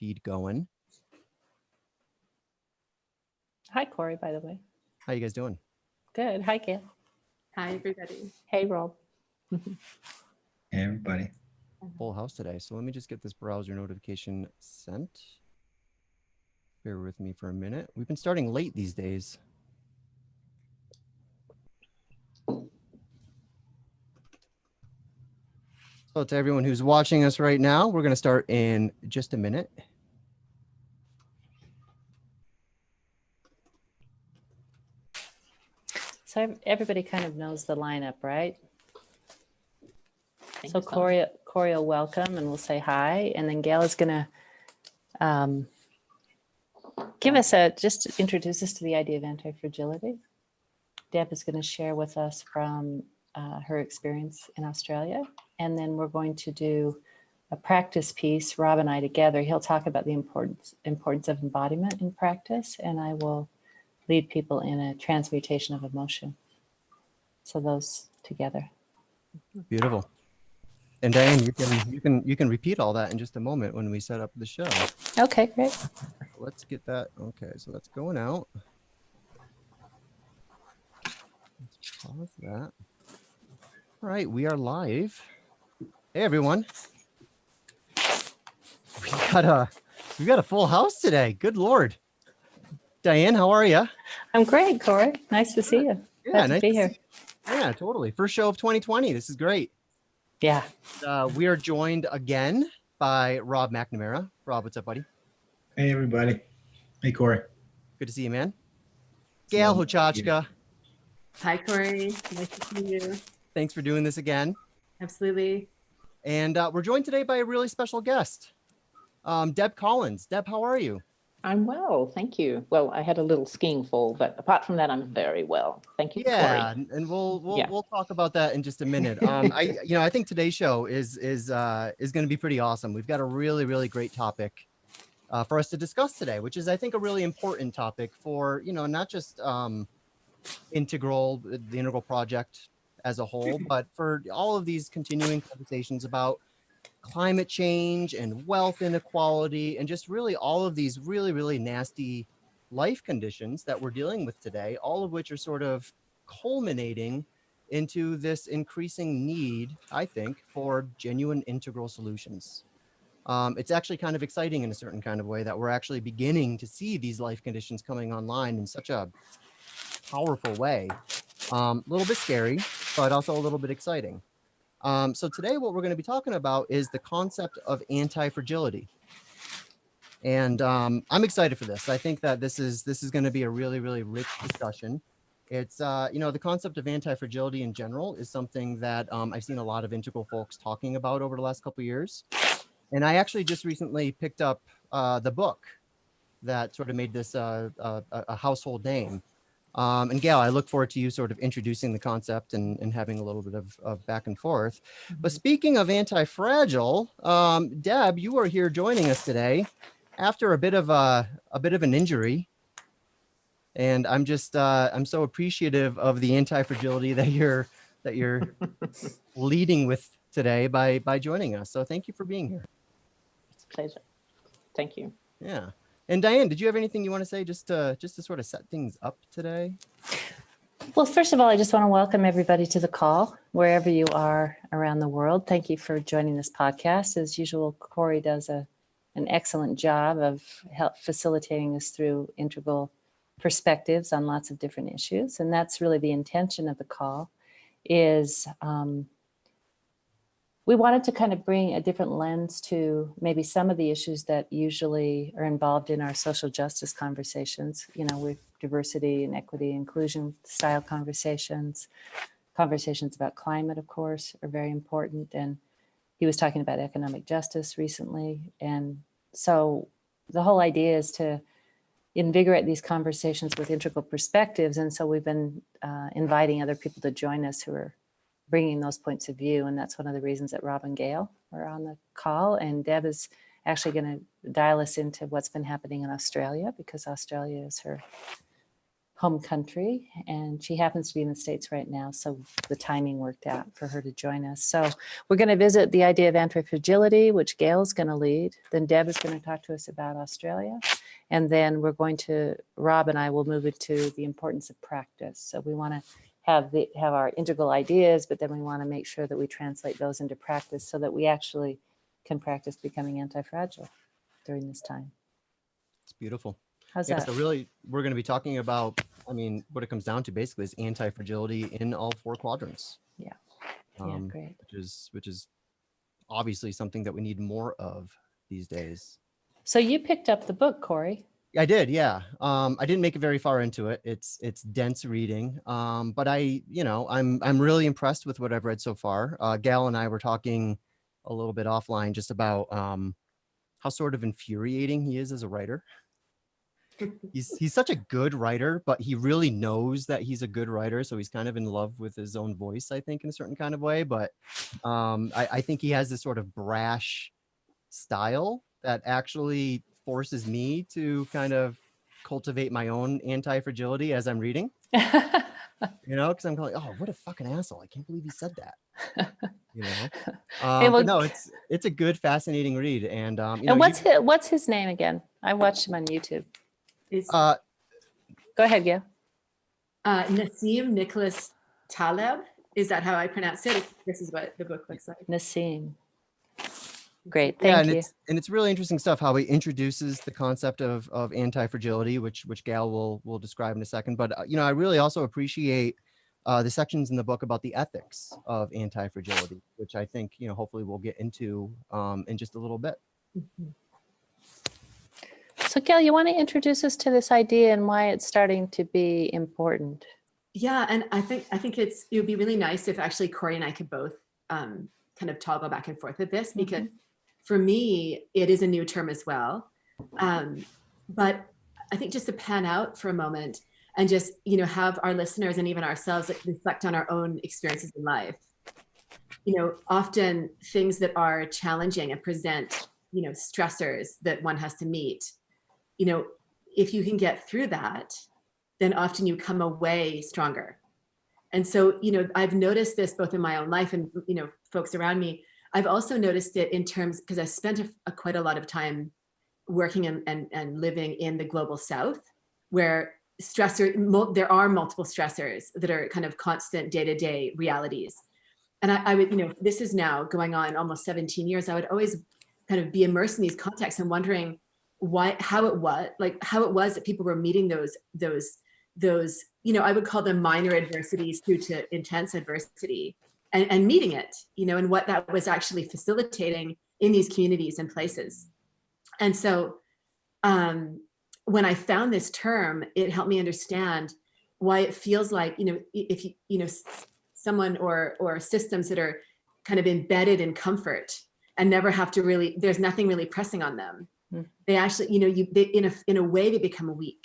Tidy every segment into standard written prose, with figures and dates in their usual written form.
feed going. Hi, Corey, by the way. How you guys doing? Good. Hi, Gail. Hi, everybody. Hey, Rob. Hey, everybody. Full house today. So let me just get this browser notification sent. Bear with me for a minute. We've been starting late these days. So to everyone who's watching us right now, we're going to start in just a minute. So everybody kind of knows the lineup, right? Think So Corey will welcome and we'll say hi. And then Gail is going to just introduce us to the idea of anti-fragility. Deb is going to share with us from her experience in Australia. And then we're going to do a practice piece, Rob and I together. He'll talk about the importance of embodiment in practice, and I will lead people in a transmutation of emotion. So those together. Beautiful. And Diane, you can repeat all that in just a moment when we set up the show. Okay, great. Let's get that. Okay, so that's going out. Let's pause that. All right, we are live. Hey everyone. We've got a full house today. Good Lord. Diane, how are you? I'm great, Corey. Nice to see you. Yeah, Glad nice to be to here. see you. Yeah, totally. First show of 2020. This is great. Yeah. We are joined again by Rob McNamara. Rob, what's up, buddy? Hey, everybody. Hey, Corey. Good to see you, man. Gail Well, Hochachka, Hi, Corey. Nice to see you. thanks for doing this again. Absolutely. And we're joined today by a really special guest, Deb Collins. Deb, how are you? I'm well, thank you. Well, I had a little skiing fall, but apart from that, I'm very well. Thank you, Yeah, Corey. and we'll Yeah. we'll talk about that in just a minute. I think today's show is going to be pretty awesome. We've got a really great topic for us to discuss today, which is I think a really important topic for not just the Integral Project as a whole, but for all of these continuing conversations about climate change and wealth inequality and just really all of these really nasty life conditions that we're dealing with today, all of which are sort of culminating into this increasing need, I think, for genuine integral solutions. It's actually kind of exciting in a certain kind of way that we're actually beginning to see these life conditions coming online in such a powerful way. A little bit scary, but also a little bit exciting. So today what we're going to be talking about is the concept of anti-fragility. And I'm excited for this. I think that this is going to be a really rich discussion. It's, the concept of anti-fragility in general is something that I've seen a lot of integral folks talking about over the last couple of years. And I actually just recently picked up the book that sort of made this a household name. And Gail, I look forward to you sort of introducing the concept and having a little bit of back and forth. But speaking of anti-fragile, Deb, you are here joining us today after a bit of an injury. And I'm just I'm so appreciative of the anti-fragility that you're leading with today by joining us. So thank you for being here. It's a pleasure. Thank you. Yeah. And Diane, did you have anything you want to say just to sort of set things up today? Well, first of all, I just want to welcome everybody to the call, wherever you are around the world. Thank you for joining this podcast. As usual, Corey does an excellent job of facilitating us through integral perspectives on lots of different issues. And that's really the intention of the call is we wanted to kind of bring a different lens to maybe some of the issues that usually are involved in our social justice conversations, with diversity and equity, inclusion style conversations. Conversations about climate, of course, are very important. And he was talking about economic justice recently. And so the whole idea is to invigorate these conversations with integral perspectives. And so we've been inviting other people to join us who are bringing those points of view. And that's one of the reasons that Rob and Gail are on the call. And Deb is actually going to dial us into what's been happening in Australia, because Australia is her home country, and she happens to be in the States right now, so the timing worked out for her to join us. So we're going to visit the idea of anti-fragility, which Gail's going to lead. Then Deb is going to talk to us about Australia. And then Rob and I will move into the importance of practice. So we want to have our integral ideas, but then we want to make sure that we translate those into practice so that we actually can practice becoming anti-fragile during this time. It's beautiful. How's Yeah, that? so really, we're going to be talking about, I mean, what it comes down to basically is anti-fragility in all 4 quadrants. Yeah. Um, Great. which is obviously something that we need more of these days. So you picked up the book, Corey. I did, yeah. I didn't make it very far into it. It's dense reading, but I'm really impressed with what I've read so far. Gal and I were talking a little bit offline just about how sort of infuriating he is as a writer. He's such a good writer, but he really knows that he's a good writer, so he's kind of in love with his own voice, I think, in a certain kind of way. But I think he has this sort of brash style that actually forces me to kind of cultivate my own anti-fragility as I'm reading. Because I'm going, oh, what a fucking asshole! I can't believe he said that. But no, it's a good, fascinating read, and and what's his name again? I watched him on YouTube. Go ahead, Gail. Nassim Nicholas Taleb. Is that how I pronounce it? This is what the book looks like. Nassim. Great, thank you. It's really interesting stuff how he introduces the concept of anti-fragility, which Gal will describe in a second. But I really also appreciate the sections in the book about the ethics of anti-fragility, which I think hopefully we'll get into in just a little bit. Mm-hmm. So, Gail, you want to introduce us to this idea and why it's starting to be important? Yeah, and I think it would be really nice if actually Corey and I could both kind of toggle back and forth with this, because for me it is a new term as well. But I think just to pan out for a moment and just have our listeners and even ourselves reflect on our own experiences in life. Often things that are challenging and present stressors that one has to meet. If you can get through that, then often you come away stronger. And so, I've noticed this both in my own life and, folks around me. I've also noticed it in terms, because I spent quite a lot of time working and living in the global South, where there are multiple stressors that are kind of constant day-to-day realities. And I would, this is now going on almost 17 years. I would always kind of be immersed in these contexts and wondering how it was that people were meeting those, I would call them minor adversities through to intense adversity and meeting it, and what that was actually facilitating in these communities and places. And so when I found this term, it helped me understand why it feels like, if someone or systems that are kind of embedded in comfort and never have to really, there's nothing really pressing on them. They actually, in a way they become weak.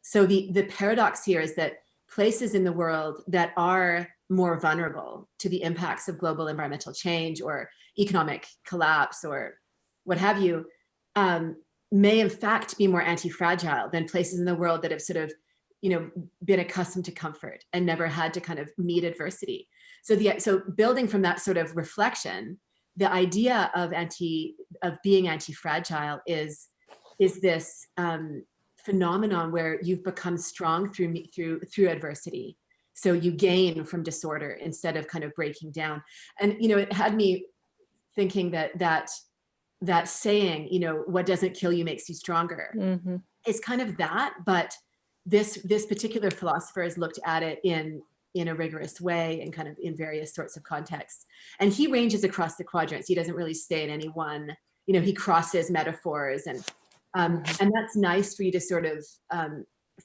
So the paradox here is that places in the world that are more vulnerable to the impacts of global environmental change or economic collapse or what have you, may in fact be more anti-fragile than places in the world that have sort of, been accustomed to comfort and never had to kind of meet adversity. So building from that sort of reflection, the idea of being anti-fragile is this phenomenon where you've become strong through adversity. So you gain from disorder instead of kind of breaking down. And it had me thinking that saying, what doesn't kill you makes you stronger, is kind of that. But this particular philosopher has looked at it in a rigorous way and kind of in various sorts of contexts. And he ranges across the quadrants. He doesn't really stay in any one, he crosses metaphors and that's nice for you to sort of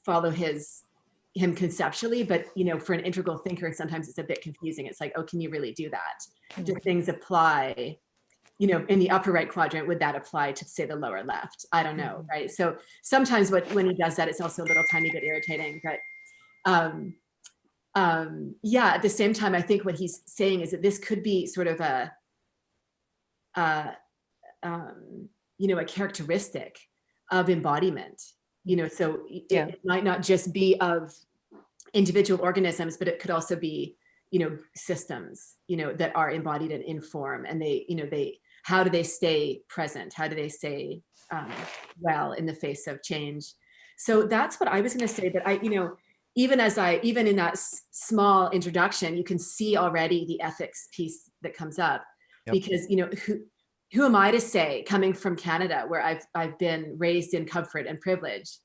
follow him conceptually, but for an integral thinker, sometimes it's a bit confusing. It's like, oh, can you really do that? Do things apply, in the upper right quadrant? Would that apply to, say, the lower left? I don't know, right? So sometimes when he does that, it's also a little tiny bit irritating, but at the same time, I think what he's saying is that this could be sort of a characteristic of embodiment, So it, Yeah. it might not just be of individual organisms, but it could also be, systems, that are embodied and in form, and how do they stay present? How do they stay well in the face of change? So that's what I was going to say. That even in that small introduction, you can see already the ethics piece that comes up, Yep. because who am I to say, coming from Canada, where I've been raised in comfort and privilege,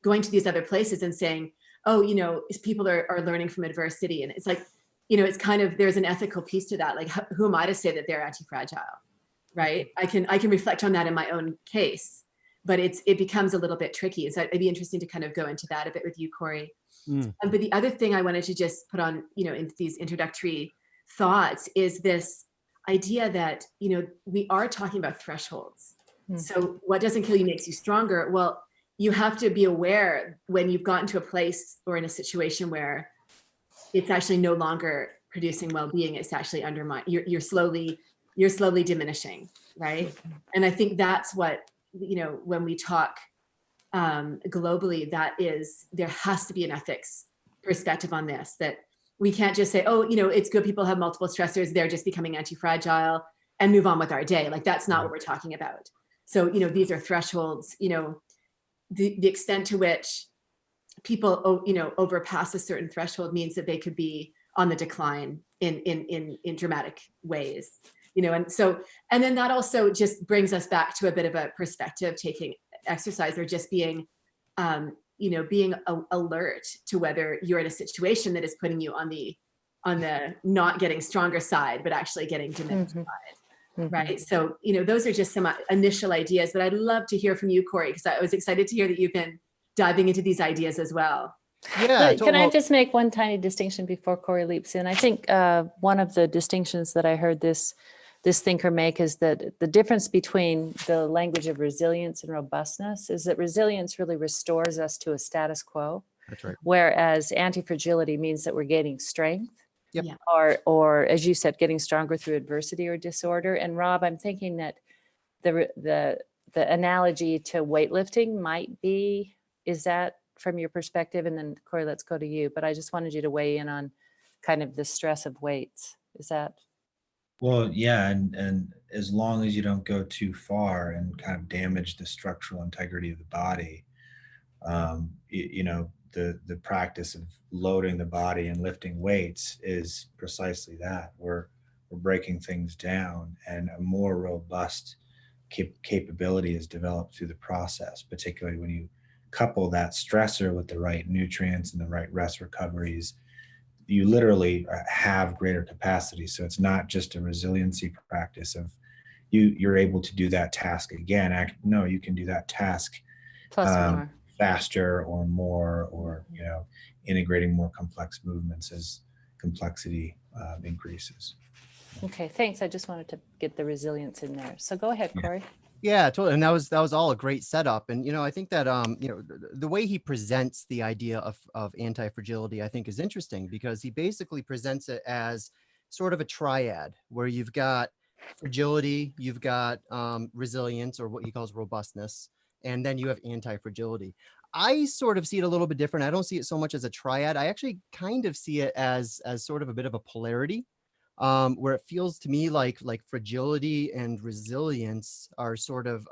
going to these other places and saying, oh, people are learning from adversity, and it's like, it's kind of, there's an ethical piece to that. Like, who am I to say that they're anti-fragile, right? I can reflect on that in my own case, but it becomes a little bit tricky. So it'd be interesting to kind of go into that a bit with you, Corey. But the other thing I wanted to just put on, into these introductory thoughts is this idea that, we are talking about thresholds. So what doesn't kill you makes you stronger. Well, you have to be aware when you've gotten to a place or in a situation where it's actually no longer producing well-being, it's actually undermined. You're slowly diminishing, right? And I think that's what, when we talk globally, there has to be an ethics perspective on this, that we can't just say, oh, it's good people have multiple stressors, they're just becoming anti-fragile, and move on with our day. Like, that's not what we're talking about. So, these are thresholds, the extent to which people, overpass a certain threshold means that they could be on the decline in dramatic ways, and then that also just brings us back to a bit of a perspective taking exercise, or just being, being alert to whether you're in a situation that is putting you on the not getting stronger side, but actually getting diminished side. Right. So, those are just some initial ideas, but I'd love to hear from you, Corey, because I was excited to hear that you've been diving into these ideas as well. Yeah. Can I just make one tiny distinction before Corey leaps in? I think one of the distinctions that I heard this thinker make is that the difference between the language of resilience and robustness is that resilience really restores us to a status quo. That's right. Whereas anti-fragility means that we're gaining strength. Yep. Yeah. Or as you said, getting stronger through adversity or disorder. And Rob, I'm thinking that the analogy to weightlifting might be, is that from your perspective? And then Corey, let's go to you. But I just wanted you to weigh in on kind of the stress of weights. Is that? Well, yeah, and as long as you don't go too far and kind of damage the structural integrity of the body, the practice of loading the body and lifting weights is precisely that. We're breaking things down, and a more robust capability is developed through the process, particularly when you couple that stressor with the right nutrients and the right rest recoveries. You literally have greater capacity. So it's not just a resiliency practice of you're able to do that task again. No, you can do that task Plus more. faster or more, or integrating more complex movements as complexity increases. Okay, thanks. I just wanted to get the resilience in there. So go ahead, Corey. Yeah, totally. And that was all a great setup. And I think that the way he presents the idea of anti-fragility, I think, is interesting, because he basically presents it as sort of a triad where you've got fragility, you've got resilience, or what he calls robustness, and then you have anti-fragility. I sort of see it a little bit different. I don't see it so much as a triad. I actually kind of see it as sort of a bit of a polarity. Where it feels to me like fragility and resilience are sort of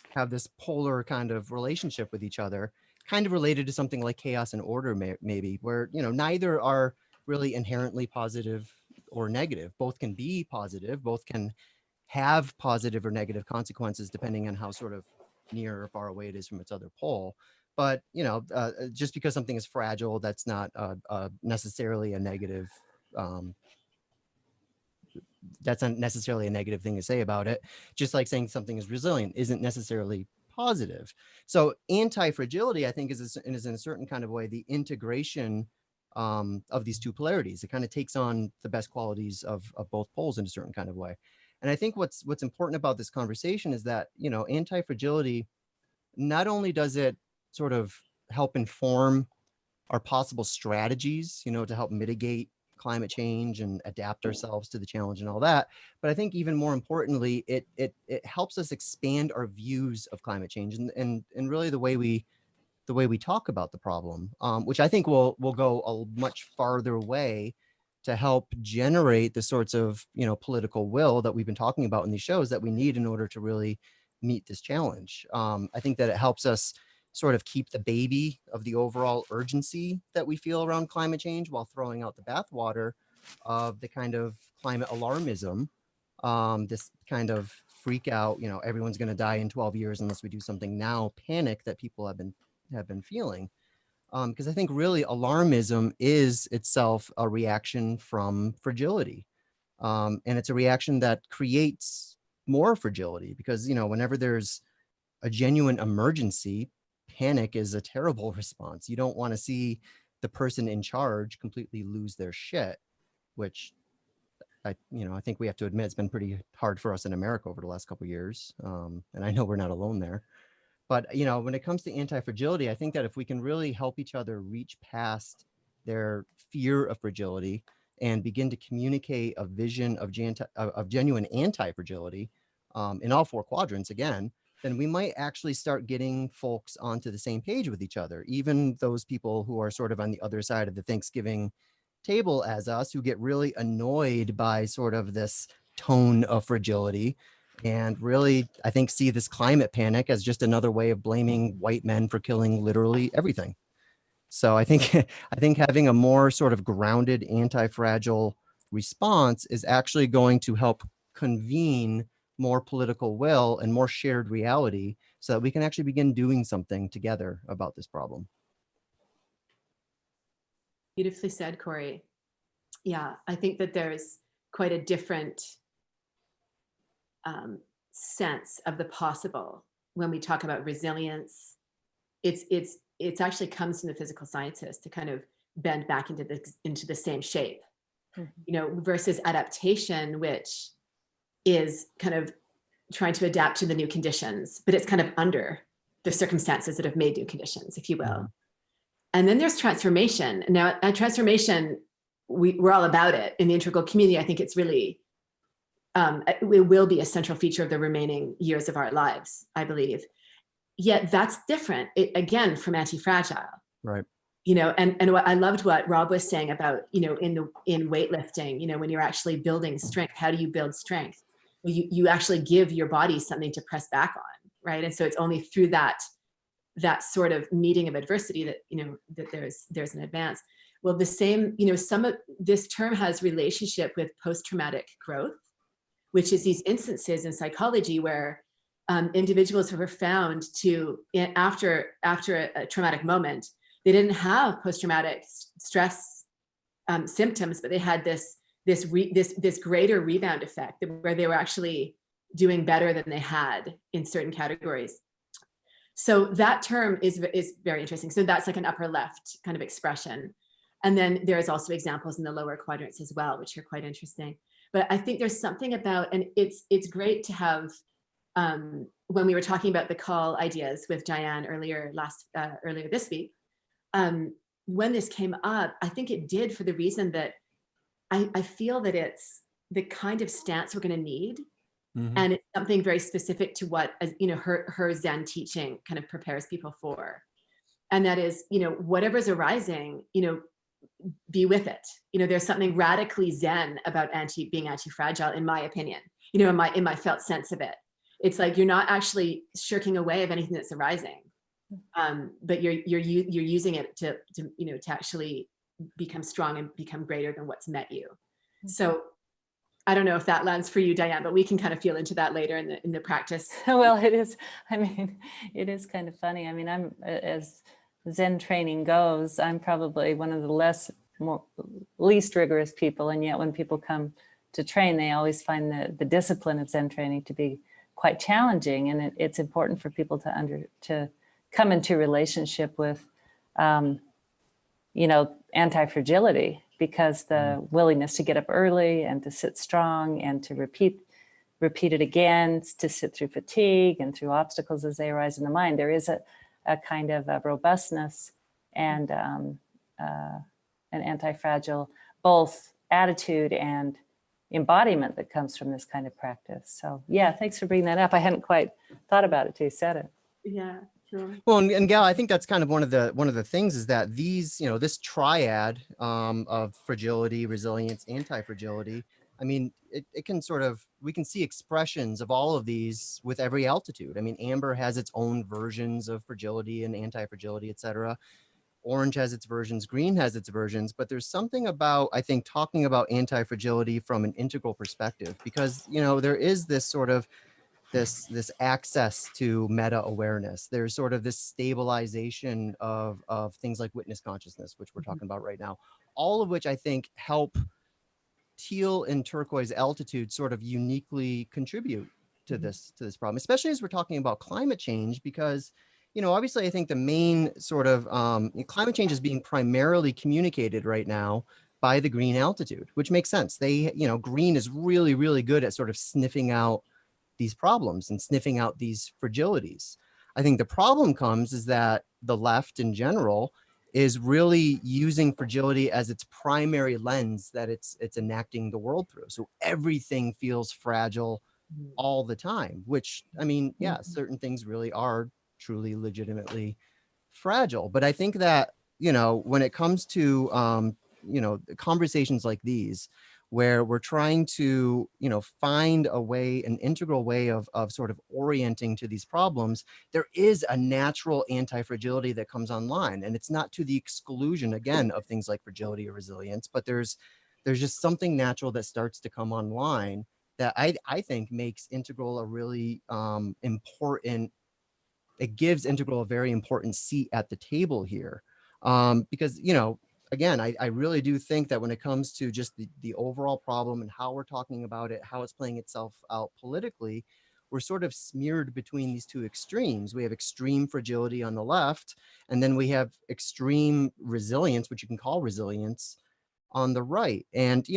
have this polar kind of relationship with each other, kind of related to something like chaos and order, maybe, where neither are really inherently positive or negative. Both can be positive, both can have positive or negative consequences depending on how sort of near or far away it is from its other pole. But just because something is fragile, that's not necessarily a negative. That's not necessarily a negative thing to say about it. Just like saying something is resilient isn't necessarily positive. So anti-fragility, I think, is in a certain kind of way the integration of these two polarities. It kind of takes on the best qualities of both poles in a certain kind of way. And I think what's important about this conversation is that anti-fragility, not only does it sort of help inform our possible strategies, to help mitigate climate change and adapt ourselves to the challenge and all that. But I think even more importantly, it helps us expand our views of climate change and really the way we talk about the problem, which I think will go a much farther way to help generate the sorts of, you know, political will that we've been talking about in these shows that we need in order to really meet this challenge. I think that it helps us sort of keep the baby of the overall urgency that we feel around climate change while throwing out the bathwater of the kind of climate alarmism, this kind of freak out, you know, everyone's going to die in 12 years unless we do something now, panic that people have been feeling. Because I think really alarmism is itself a reaction from fragility. And it's a reaction that creates more fragility because, you know, whenever there's a genuine emergency, panic is a terrible response. You don't want to see the person in charge completely lose their shit, which I think we have to admit it's been pretty hard for us in America over the last couple of years. And I know we're not alone there. But, you know, when it comes to anti-fragility, I think that if we can really help each other reach past their fear of fragility and begin to communicate a vision of genuine anti-fragility in all four quadrants again, then we might actually start getting folks onto the same page with each other. Even those people who are sort of on the other side of the Thanksgiving table as us, who get really annoyed by sort of this tone of fragility. And really, I think, see this climate panic as just another way of blaming white men for killing literally everything. So I think having a more sort of grounded, anti-fragile response is actually going to help convene more political will and more shared reality so that we can actually begin doing something together about this problem. Beautifully said, Corey. Yeah, I think that there's quite a different sense of the possible when we talk about resilience. It's actually comes from the physical sciences to kind of bend back into the same shape, you know, versus adaptation, which is kind of trying to adapt to the new conditions, but it's kind of under the circumstances that have made new conditions, if you will. And then there's transformation. Now, transformation, we're all about it in the integral community. I think it's really it will be a central feature of the remaining years of our lives, I believe. Yet that's different, again, from anti-fragile. Right. You know, and what I loved what Rob was saying about, you know, in weightlifting, you know, when you're actually building strength, how do you build strength? Well, you actually give your body something to press back on, right? And so it's only through that sort of meeting of adversity that, you know, that there's an advance. Well, the same, you know, some of this term has relationship with post-traumatic growth, which is these instances in psychology where individuals who were found to, after a traumatic moment, they didn't have post-traumatic stress symptoms, but they had this greater rebound effect where they were actually doing better than they had in certain categories. So that term is very interesting. So that's like an upper left kind of expression. And then there's also examples in the lower quadrants as well, which are quite interesting. But I think there's something about, and it's great to have, when we were talking about the call ideas with Diane earlier this week, when this came up, I think it did for the reason that I feel that it's the kind of stance we're going to need. Mm-hmm. And it's something very specific to what, you know, her Zen teaching kind of prepares people for. And that is, you know, whatever's arising, you know, be with it. You know, there's something radically Zen about being anti-fragile, in my opinion, you know, in my felt sense of it. It's like, you're not actually shirking away of anything that's arising, but you're using it to, you know, to actually become strong and become greater than what's met you. So I don't know if that lands for you, Diane, but we can kind of feel into that later in the practice. Well, it is. I mean, it is kind of funny. I mean, I'm, as Zen training goes, I'm probably one of the least rigorous people, and yet when people come to train, they always find the discipline of Zen training to be quite challenging, and it's important for people to come into relationship with, you know, anti-fragility, because the willingness to get up early and to sit strong and to repeat it again, to sit through fatigue and through obstacles as they arise in the mind, there is a kind of a robustness and an anti-fragile both attitude and embodiment that comes from this kind of practice. So yeah, thanks for bringing that up. I hadn't quite thought about it till you said it. Yeah, sure. Well, and Gal, I think that's kind of one of the things is that these, this triad of fragility, resilience, anti-fragility. I mean, it can we can see expressions of all of these with every altitude. I mean, amber has its own versions of fragility and anti-fragility, et cetera. Orange has its versions, green has its versions, but there's something about, I think, talking about anti-fragility from an integral perspective, because, there is this sort of this access to meta awareness. There's sort of this stabilization of things like witness consciousness, which we're talking about right now, all of which I think help teal and turquoise altitude sort of uniquely contribute to this problem, especially as we're talking about climate change, because obviously I think the main sort of climate change is being primarily communicated right now by the green altitude, which makes sense. Green is really, really good at sort of sniffing out these problems and sniffing out these fragilities. I think the problem comes is that the left in general is really using fragility as its primary lens that it's enacting the world through. So everything feels fragile all the time, which, I mean, yeah, certain things really are truly legitimately fragile. But I think that, when it comes to, conversations like these, where we're trying to, find a way, an integral way of sort of orienting to these problems, there is a natural anti-fragility that comes online. And it's not to the exclusion, again, of things like fragility or resilience, but there's just something natural that starts to come online that I think makes integral a really important, it gives integral a very important seat at the table here. Because, again, I really do think that when it comes to just the overall problem and how we're talking about it, how it's playing itself out politically, we're sort of smeared between these two extremes. We have extreme fragility on the left, and then we have extreme resilience, which you can call resilience, on the right. And,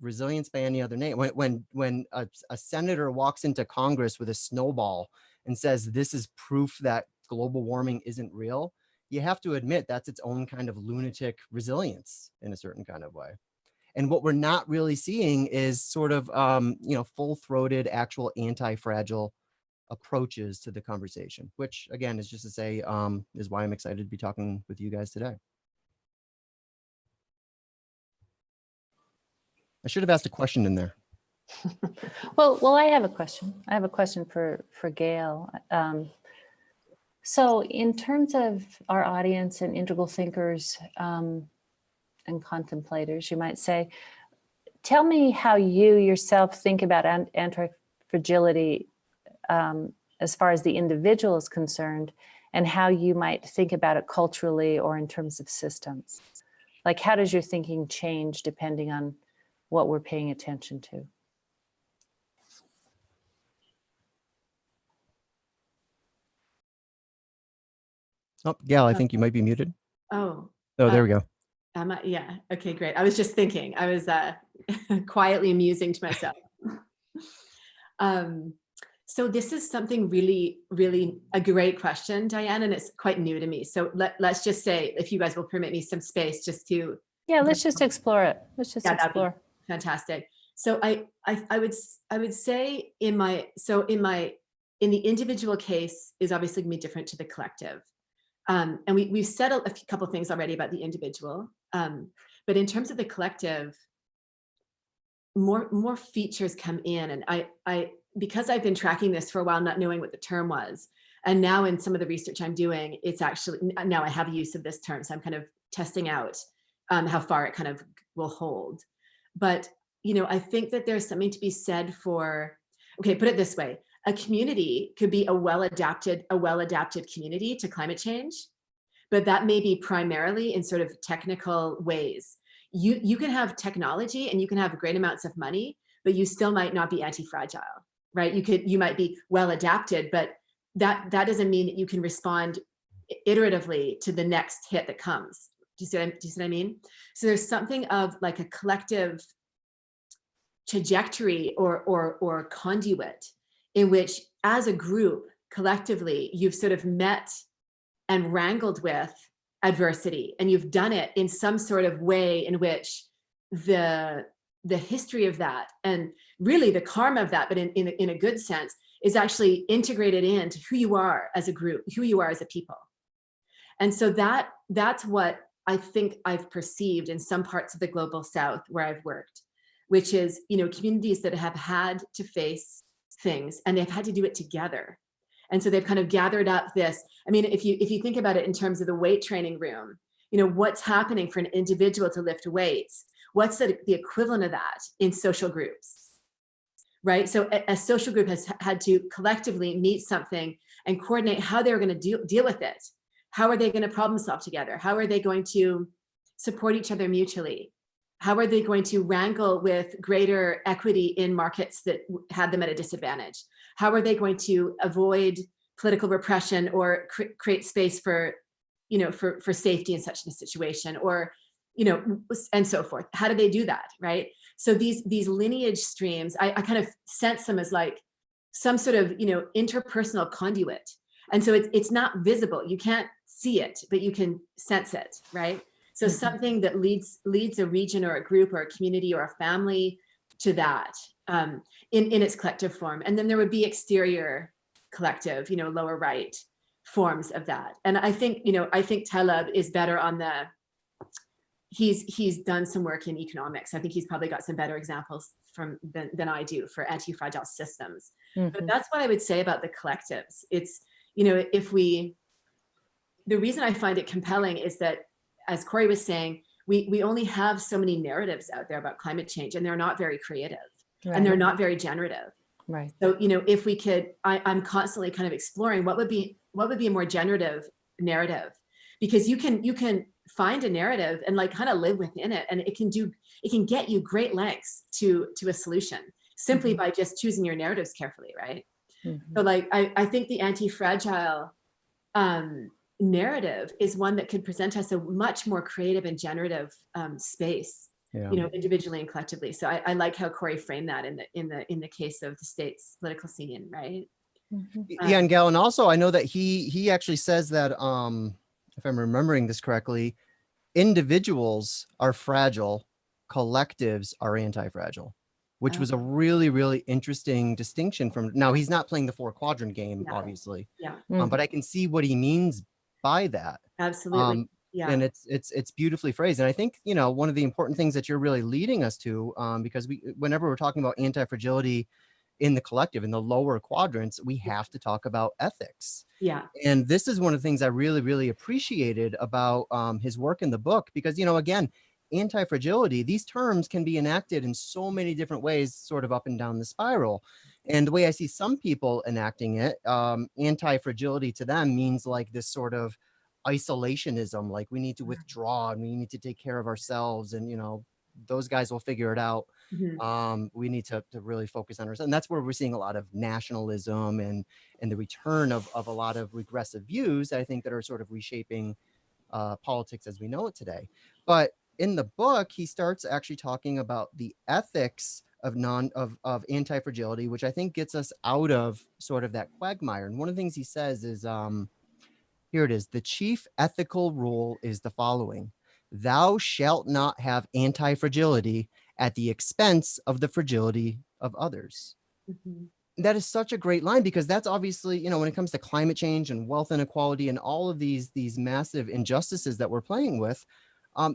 resilience by any other name. When a senator walks into Congress with a snowball and says, this is proof that global warming isn't real, you have to admit that's its own kind of lunatic resilience in a certain kind of way. And what we're not really seeing is sort of, full-throated, actual anti-fragile approaches to the conversation, which again is just to say, is why I'm excited to be talking with you guys today. I should have asked a question in there. Well, I have a question. I have a question for Gail. So in terms of our audience and integral thinkers and contemplators, you might say, tell me how you yourself think about anti-fragility as far as the individual is concerned, and how you might think about it culturally or in terms of systems. Like, how does your thinking change depending on what we're paying attention to? Oh, Gal, I think you might be muted. Oh, there we go. yeah. Okay, great. I was just thinking. I was quietly amusing to myself. So this is something really, really a great question, Diane, and it's quite new to me. So let's just say, if you guys will permit me some space just to. Yeah, let's just explore it. Let's just explore. Fantastic. So I would say in the individual case is obviously going to be different to the collective. And we've said a couple of things already about the individual, but in terms of the collective, more features come in. And I because I've been tracking this for a while, not knowing what the term was, and now in some of the research I'm doing, it's actually, now I have use of this term, so I'm kind of testing out how far it kind of will hold. But I think that there's something to be said for, okay, put it this way. A community could be a well-adapted community to climate change, but that may be primarily in sort of technical ways. You can have technology and you can have great amounts of money, but you still might not be anti-fragile, right? You might be well-adapted, but that doesn't mean that you can respond iteratively to the next hit that comes. Do you see what I mean? So there's something of like a collective trajectory or conduit in which, as a group, collectively, you've sort of met and wrangled with adversity, and you've done it in some sort of way in which the history of that, and really the karma of that, but in a good sense, is actually integrated into who you are as a group, who you are as a people. And so that's what I think I've perceived in some parts of the global South where I've worked, which is, communities that have had to face things and they've had to do it together. And so they've kind of gathered up this. I mean, if you think about it in terms of the weight training room, what's happening for an individual to lift weights? What's the equivalent of that in social groups, right? So a social group has had to collectively meet something and coordinate how they're going to deal with it. How are they going to problem solve together? How are they going to support each other mutually? How are they going to wrangle with greater equity in markets that had them at a disadvantage? How are they going to avoid political repression or create space for, for safety in such a situation, or, and so forth? How do they do that, right? So these lineage streams, I kind of sense them as like some sort of, interpersonal conduit. And so it's not visible. You can't see it, but you can sense it, right? So something that leads a region or a group or a community or a family to that in its collective form. And then there would be exterior collective, lower right forms of that. And I think Taleb is better on he's done some work in economics. I think he's probably got some better examples than I do for anti-fragile systems. But that's what I would say about the collectives. It's, the reason I find it compelling is that, as Corey was saying, we only have so many narratives out there about climate change, and they're not very creative, and they're not very generative. Right. So, if we could, I'm constantly kind of exploring what would be a more generative narrative, because you can find a narrative and like kind of live within it, and it can get you great lengths to a solution simply by just choosing your narratives carefully, right? So like, I think the anti-fragile narrative is one that could present us a much more creative and generative space, individually and collectively. So I like how Corey framed that in the case of the state's political scene, right? Yeah, and Gal, and also I know that he actually says that, if I'm remembering this correctly, individuals are fragile, collectives are anti-fragile, which was a really, really interesting distinction from. Now, he's not playing the 4-quadrant game, obviously, but I can see what he means by that. Absolutely. And it's beautifully phrased. And I think, one of the important things that you're really leading us to, because whenever we're talking about anti-fragility in the collective, in the lower quadrants, we have to talk about ethics. Yeah. And this is one of the things I really, really appreciated about his work in the book, because, again, anti-fragility, these terms can be enacted in so many different ways, sort of up and down the spiral. And the way I see some people enacting it, anti-fragility to them means like this sort of isolationism, like we need to withdraw and we need to take care of ourselves, and those guys will figure it out. We need to really focus on ourselves, and that's where we're seeing a lot of nationalism and the return of a lot of regressive views, I think, that are sort of reshaping politics as we know it today. But in the book, he starts actually talking about the ethics of anti-fragility, which I think gets us out of sort of that quagmire. And one of the things he says is, here it is: the chief ethical rule is the following: thou shalt not have anti-fragility at the expense of the fragility of others. That is such a great line, because that's obviously, when it comes to climate change and wealth inequality and all of these massive injustices that we're playing with,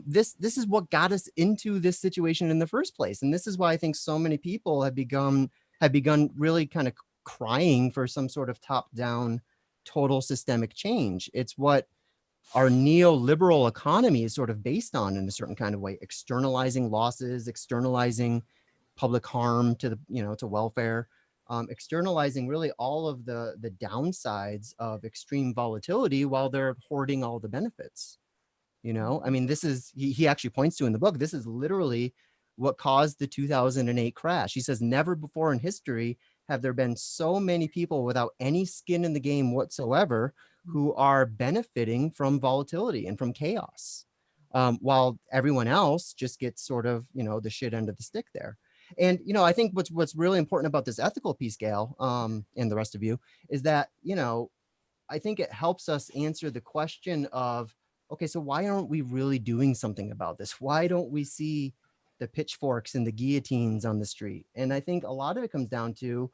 this is what got us into this situation in the first place. And this is why I think so many people have begun really kind of crying for some sort of top-down total systemic change. It's what our neoliberal economy is sort of based on in a certain kind of way: externalizing losses, externalizing public harm to to welfare, externalizing really all of the downsides of extreme volatility while they're hoarding all the benefits. I mean, this is, he actually points to in the book, this is literally what caused the 2008 crash. He says, never before in history have there been so many people without any skin in the game whatsoever who are benefiting from volatility and from chaos, while everyone else just gets sort of, the shit end of the stick there. And, I think what's really important about this ethical piece, Gail, and the rest of you, is that, I think it helps us answer the question of, okay, so why aren't we really doing something about this? Why don't we see the pitchforks and the guillotines on the street. And I think a lot of it comes down to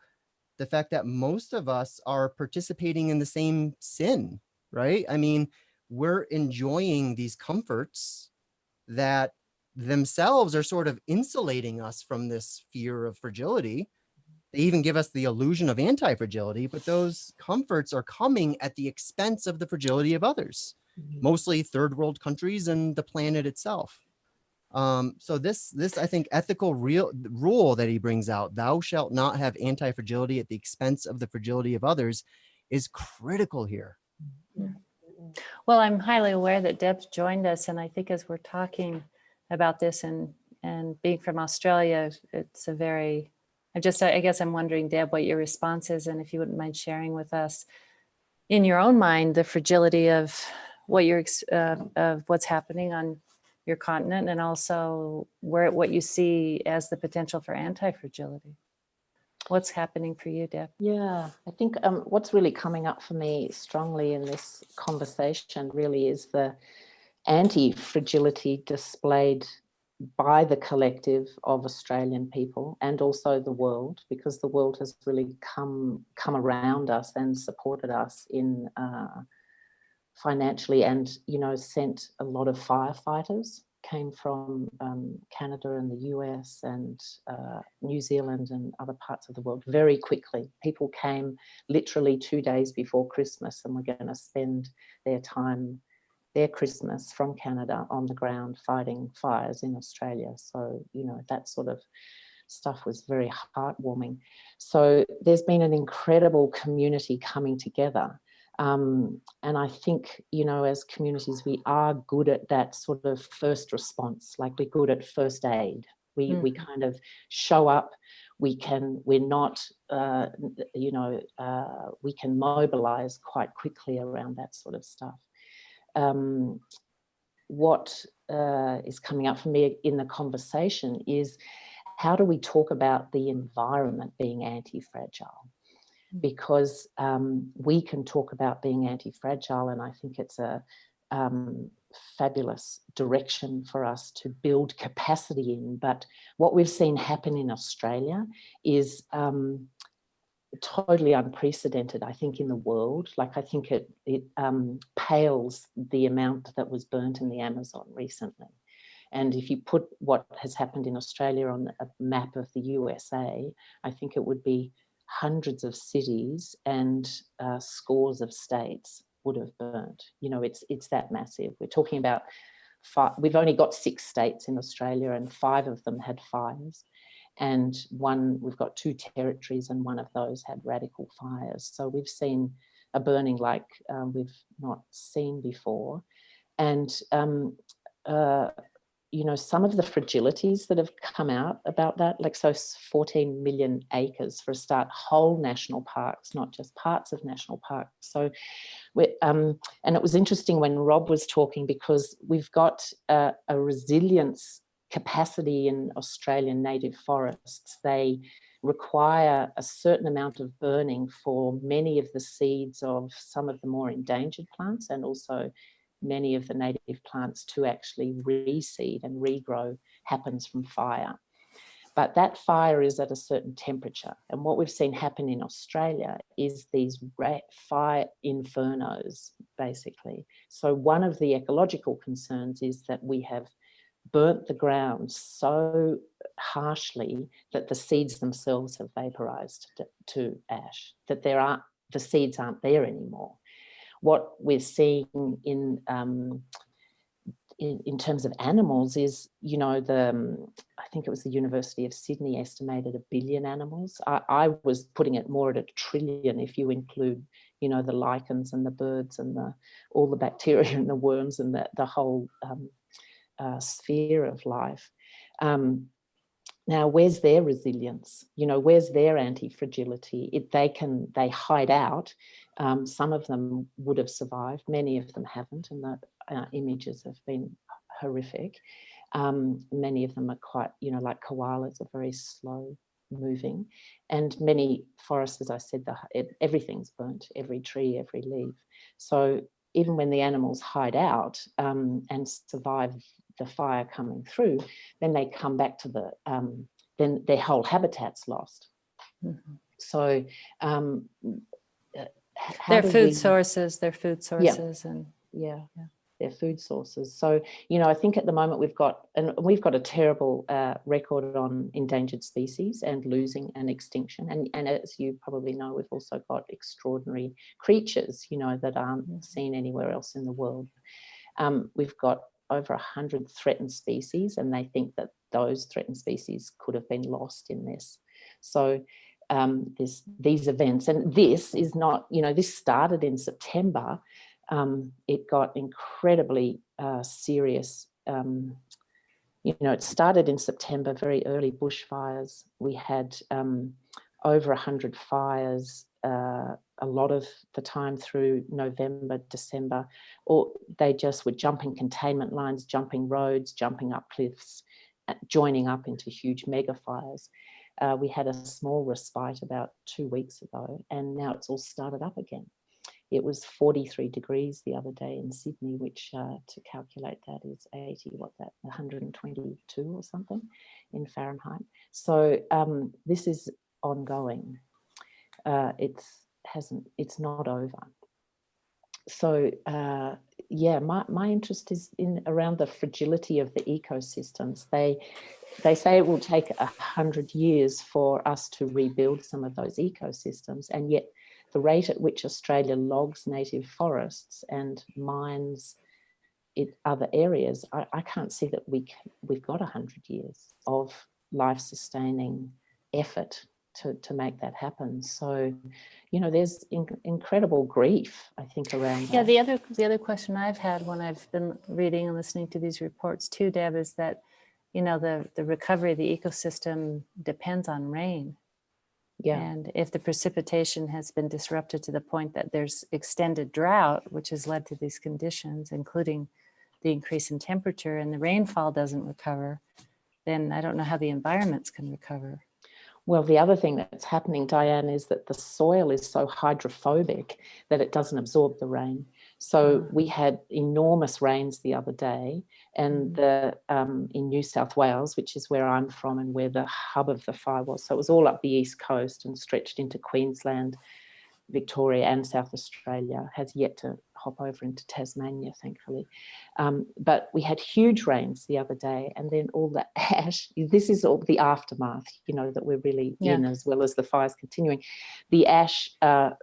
the fact that most of us are participating in the same sin, right? I mean, we're enjoying these comforts that themselves are sort of insulating us from this fear of fragility. They even give us the illusion of anti-fragility, but those comforts are coming at the expense of the fragility of others, mostly third world countries and the planet itself. So this I think ethical rule that he brings out, thou shalt not have anti-fragility at the expense of the fragility of others, is critical here. Well, I'm highly aware that Deb's joined us, and I think as we're talking about this and being from Australia, it's a very, I guess I'm wondering, Deb, what your response is, and if you wouldn't mind sharing with us in your own mind the fragility of what of what's happening on your continent, and also what you see as the potential for anti-fragility. What's happening for you, Deb? Yeah, I think what's really coming up for me strongly in this conversation really is the anti-fragility displayed by the collective of Australian people and also the world, because the world has really come around us and supported us in financially, and sent a lot of firefighters, came from Canada and the US and New Zealand and other parts of the world very quickly. People came literally 2 days before Christmas and were going to spend their Christmas from Canada on the ground fighting fires in Australia. So, that sort of stuff was very heartwarming. So there's been an incredible community coming together. And I think, as communities, we are good at that sort of first response, like we're good at first aid. We kind of show up, we can mobilize quite quickly around that sort of stuff. What is coming up for me in the conversation is, how do we talk about the environment being anti-fragile? Because we can talk about being anti-fragile, and I think it's a fabulous direction for us to build capacity in. But what we've seen happen in Australia is totally unprecedented, I think, in the world. Like, I think it pales the amount that was burnt in the Amazon recently. And if you put what has happened in Australia on a map of the USA, I think it would be hundreds of cities and scores of states would have burnt. It's that massive. We're talking about we've only got 6 states in Australia, and 5 of them had fires, and we've got 2 territories, and one of those had radical fires. So we've seen a burning like we've not seen before. And some of the fragilities that have come out about that, like, so 14 million acres for a start, whole national parks, not just parts of national parks. So and it was interesting when Rob was talking, because we've got a resilience capacity in Australian native forests. They require a certain amount of burning for many of the seeds of some of the more endangered plants, and also many of the native plants to actually reseed and regrow happens from fire. But that fire is at a certain temperature. And what we've seen happen in Australia is these fire infernos, basically. So one of the ecological concerns is that we have burnt the ground so harshly that the seeds themselves have vaporized to ash, that the seeds aren't there anymore. What we're seeing in terms of animals is, I think it was the University of Sydney estimated 1 billion animals. I was putting it more at 1 trillion if you include, the lichens and the birds and all the bacteria and the worms and the whole sphere of life. Now, where's their resilience? Where's their anti-fragility? They hide out. Some of them would have survived. Many of them haven't, and the images have been horrific. Many of them are quite, like koalas, are very slow moving. And many forests, as I said, everything's burnt, every tree, every leaf. So even when the animals hide out and survive the fire coming through, then they come back to the, then their whole habitat's lost. Mhm. So how Their do food we- sources, and yeah, Yeah. their food sources. So, you know, I think at the moment we've got a terrible record on endangered species and losing and extinction. And as you probably know, we've also got extraordinary creatures, you know, that aren't seen anywhere else in the world. We've got over 100 threatened species, and they think that those threatened species could have been lost in this. So these events, and this is not, you know, this started in September. It got incredibly serious. You know, it started in September, very early bushfires. We had over 100 fires a lot of the time through November, December, or they just were jumping containment lines, jumping roads, jumping up cliffs, joining up into huge mega fires. We had a small respite about 2 weeks ago, and now it's all started up again. It was 43 degrees the other day in Sydney, which to calculate that is 122 or something in Fahrenheit. So this is ongoing. It's not over. So yeah, my interest is in around the fragility of the ecosystems. They say it will take 100 years for us to rebuild some of those ecosystems, and yet the rate at which Australia logs native forests and mines in other areas, I can't see that we've got 100 years of life-sustaining effort to make that happen. So, you know, there's incredible grief, I think, around Yeah, that. the other question I've had when I've been reading and listening to these reports too, Deb, is that, you know, the recovery of the ecosystem depends on rain. Yeah. And if the precipitation has been disrupted to the point that there's extended drought, which has led to these conditions, including the increase in temperature, and the rainfall doesn't recover, then I don't know how the environments can recover. Well, the other thing that's happening, Diane, is that the soil is so hydrophobic that it doesn't absorb the rain. So we had enormous rains the other day, and in New South Wales, which is where I'm from and where the hub of the fire was. So it was all up the east coast and stretched into Queensland, Victoria and South Australia, has yet to hop over into Tasmania, thankfully. But we had huge rains the other day, and then all the ash, this is all the aftermath, you know, that we're really in, as well as the fires continuing. The ash flooded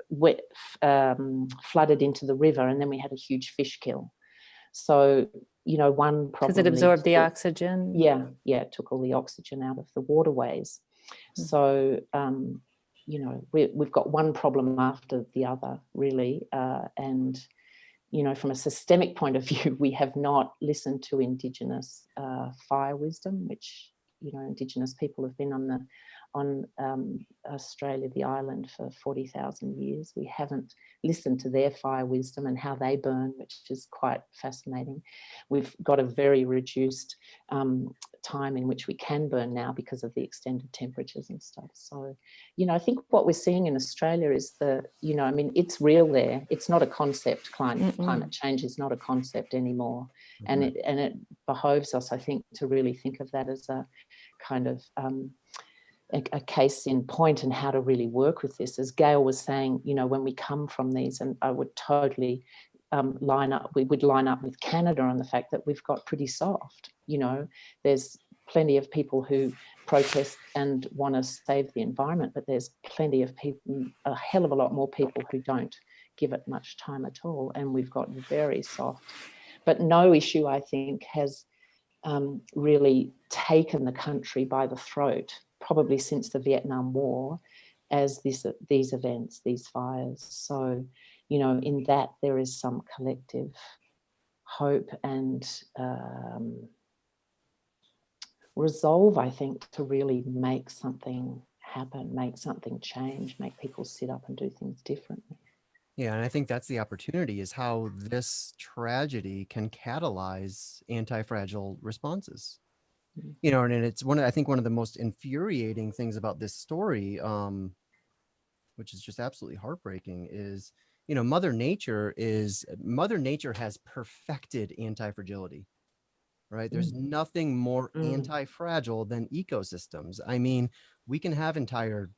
into the river, and then we had a huge fish kill. So, you know, one problem— Because it absorbed the oxygen? Yeah, it took all the oxygen out of the waterways. So, you know, we've got one problem after the other, really. And, you know, from a systemic point of view, we have not listened to Indigenous fire wisdom, which, you know, Indigenous people have been on Australia, the island, for 40,000 years. We haven't listened to their fire wisdom and how they burn, which is quite fascinating. We've got a very reduced time in which we can burn now because of the extended temperatures and stuff. So, you know, I think what we're seeing in Australia is you know, I mean, it's real there. It's not a concept. Climate change is not a concept anymore. And it behoves us, I think, to really think of that as a kind of a case in point and how to really work with this. As Gail was saying, you know, when we come from these, and I would totally we would line up with Canada on the fact that we've got pretty soft. You know, there's plenty of people who protest and want to save the environment, but there's plenty of people, a hell of a lot more people who don't give it much time at all. And we've got very soft. But no issue, I think, has really taken the country by the throat, probably since the Vietnam War, as these events, these fires. So, you know, in that there is some collective hope and resolve, I think, to really make something happen, make something change, make people sit up and do things differently. Yeah, and I think that's the opportunity, is how this tragedy can catalyze anti-fragile responses. You know, and it's I think one of the most infuriating things about this story, which is just absolutely heartbreaking, is, you know, Mother Nature has perfected anti-fragility, right? There's nothing more anti-fragile than ecosystems. I mean, we can have entire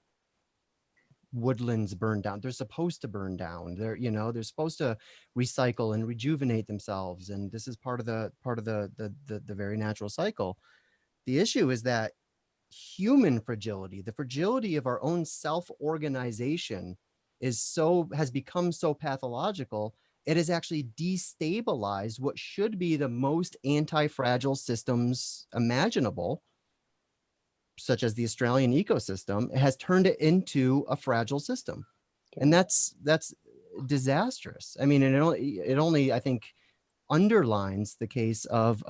woodlands burn down. They're supposed to burn down. They're supposed to recycle and rejuvenate themselves, and this is part of the very natural cycle. The issue is that human fragility, the fragility of our own self-organization, has become so pathological. It has actually destabilized what should be the most anti-fragile systems imaginable, such as the Australian ecosystem. It has turned it into a fragile system. And that's disastrous. I mean, it only I think underlines the case of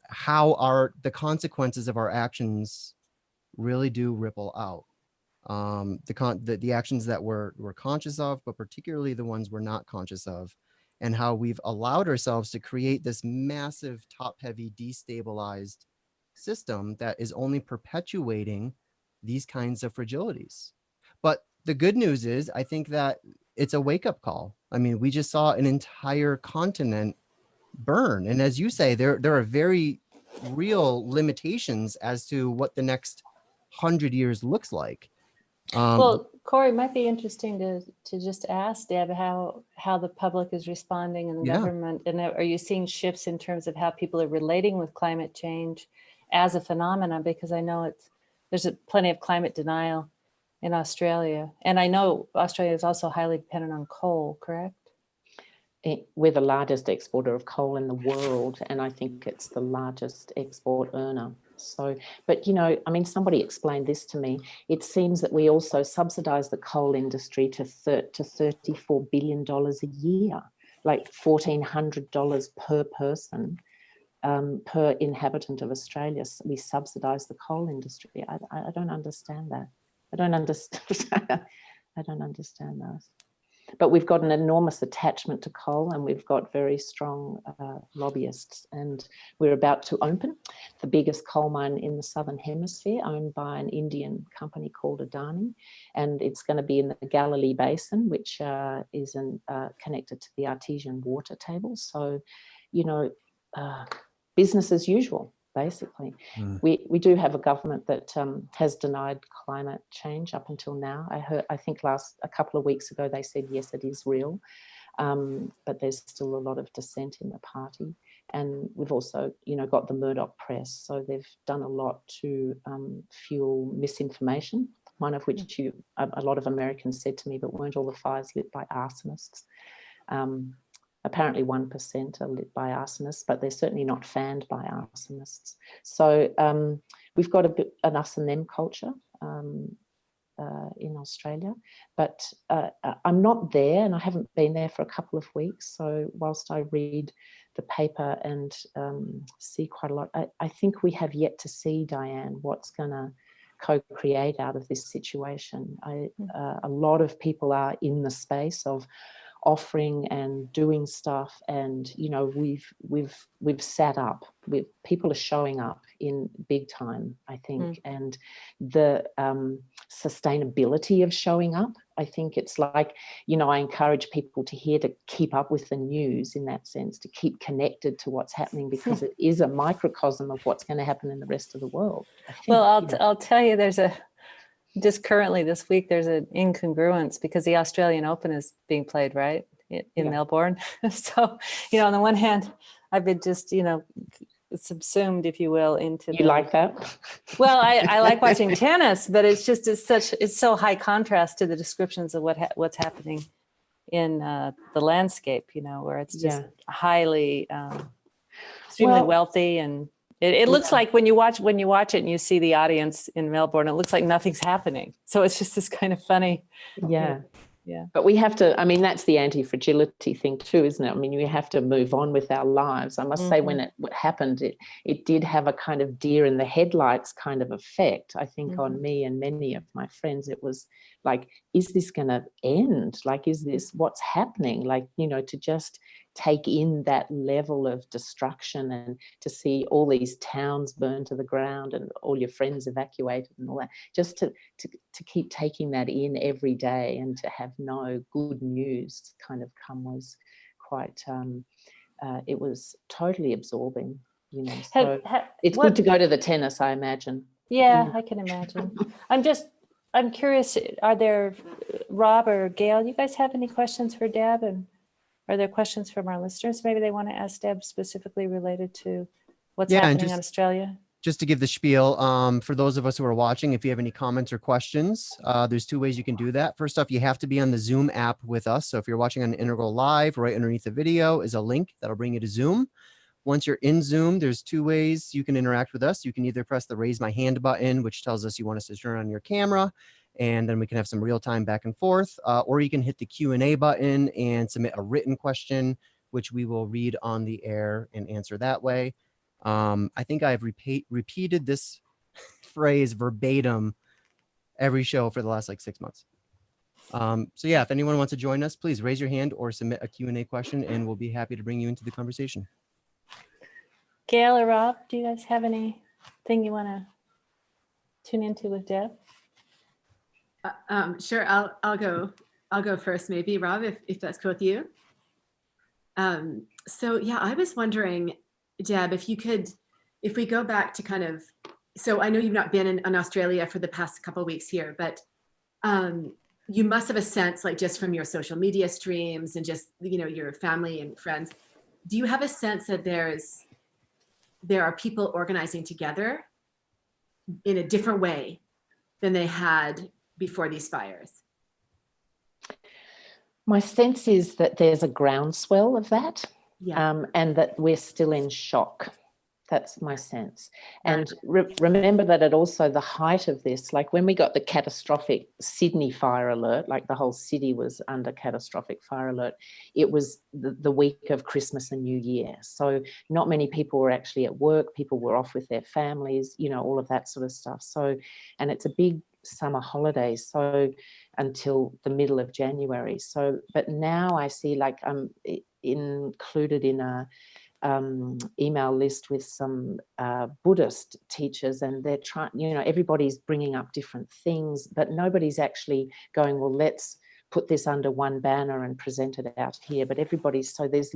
how the consequences of our actions really do ripple out. The actions that we're conscious of, but particularly the ones we're not conscious of, and how we've allowed ourselves to create this massive top-heavy destabilized system that is only perpetuating these kinds of fragilities. But the good news is, I think that it's a wake-up call. I mean, we just saw an entire continent burn. And as you say, there are very real limitations as to what the next 100 years looks like. Well, Corey, it might be interesting to just ask Deb how the public is responding in the government, and are you seeing shifts in terms of how people are relating with climate change as a phenomenon? Because I know there's plenty of climate denial in Australia, and I know Australia is also highly dependent on coal, correct? We're the largest exporter of coal in the world, and I think it's the largest export earner. So, but I mean, somebody explained this to me. It seems that we also subsidize the coal industry to $34 billion a year, like $1,400 per person, per inhabitant of Australia. So we subsidize the coal industry. I don't understand that. I don't understand. I don't understand those. But we've got an enormous attachment to coal, and we've got very strong lobbyists. And we're about to open the biggest coal mine in the Southern Hemisphere, owned by an Indian company called Adani. And it's going to be in the Galilee Basin, which is connected to the artesian water table. So, business as usual, basically. We do have a government that has denied climate change up until now. I think a couple of weeks ago, they said, yes, it is real. But there's still a lot of dissent in the party. And we've also, got the Murdoch press. So they've done a lot to fuel misinformation, one of which a lot of Americans said to me, but weren't all the fires lit by arsonists? Apparently 1% are lit by arsonists, but they're certainly not fanned by arsonists. So we've got a bit an us and them culture in Australia, but I'm not there, and I haven't been there for a couple of weeks. So whilst I read the paper and see quite a lot, I think we have yet to see, Diane, what's going to co-create out of this situation. A lot of people are in the space of offering and doing stuff, and we've sat up. People are showing up in big time, I think, and the sustainability of showing up. I think it's like, I encourage people to keep up with the news in that sense, to keep connected to what's happening, because it is a microcosm of what's going to happen in the rest of the world. I think, well, I'll tell you, just currently this week, there's an incongruence because the Australian Open is being played, right, in Melbourne. So, on the one hand, I've been just, subsumed, if you will, into You like that? Well, I like watching tennis, but it's so high contrast to the descriptions of what's happening in the landscape, where it's just highly extremely wealthy, and it looks like when you watch it and you see the audience in Melbourne, it looks like nothing's happening. So it's just this kind of funny. Yeah. But we have to, that's the anti-fragility thing too, isn't it? I mean, we have to move on with our lives. I must say, when it happened, it did have a kind of deer in the headlights kind of effect, I think, on me and many of my friends. It was like, is this going to end? Like, is this what's happening? Like, to just take in that level of destruction, and to see all these towns burned to the ground and all your friends evacuated and all that, just to keep taking that in every day, and to have no good news kind of come, was quite it was totally absorbing, you know. Have- So ha- it's what- good to go to the tennis, I imagine. Yeah, I can imagine. I'm curious, are there, Rob or Gail, you guys have any questions for Deb? And are there questions from our listeners? Maybe they want to ask Deb specifically related to what's Yeah, and happening in Australia? just to give the spiel, for those of us who are watching, if you have any comments or questions, there's two ways you can do that. First off, you have to be on the Zoom app with us. So if you're watching on Integral Live, right underneath the video is a link that'll bring you to Zoom. Once you're in Zoom, there's two ways you can interact with us. You can either press the raise my hand button, which tells us you want us to turn on your camera, and then we can have some real time back and forth, or you can hit the Q&A button and submit a written question, which we will read on the air and answer that way. I think I've repeated this phrase verbatim every show for the last like 6 months. So yeah, if anyone wants to join us, please raise your hand or submit a Q&A question and we'll be happy to bring you into the conversation. Gail or Rob, do you guys have anything you want to tune into with Deb? Sure, I'll go first, maybe, Rob, if that's cool with you. So yeah, I was wondering, Deb, if we go back to kind of, so I know you've not been in Australia for the past couple of weeks here, but you must have a sense, like just from your social media streams and just, you know, your family and friends, do you have a sense that there are people organizing together in a different way than they had before these fires? My sense is that there's a groundswell of that, Yeah. and that we're still in shock. That's my sense. And remember that at also the height of this, like when we got the catastrophic Sydney fire alert, like the whole city was under catastrophic fire alert, it was the week of Christmas and New Year. So not many people were actually at work. People were off with their families, you know, all of that sort of stuff. So, and it's a big summer holiday. So until the middle of January. So, but now I see, like I'm included in a email list with some Buddhist teachers, and they're trying, you know, everybody's bringing up different things, but nobody's actually going, well, let's put this under one banner and present it out here. But everybody's, so there's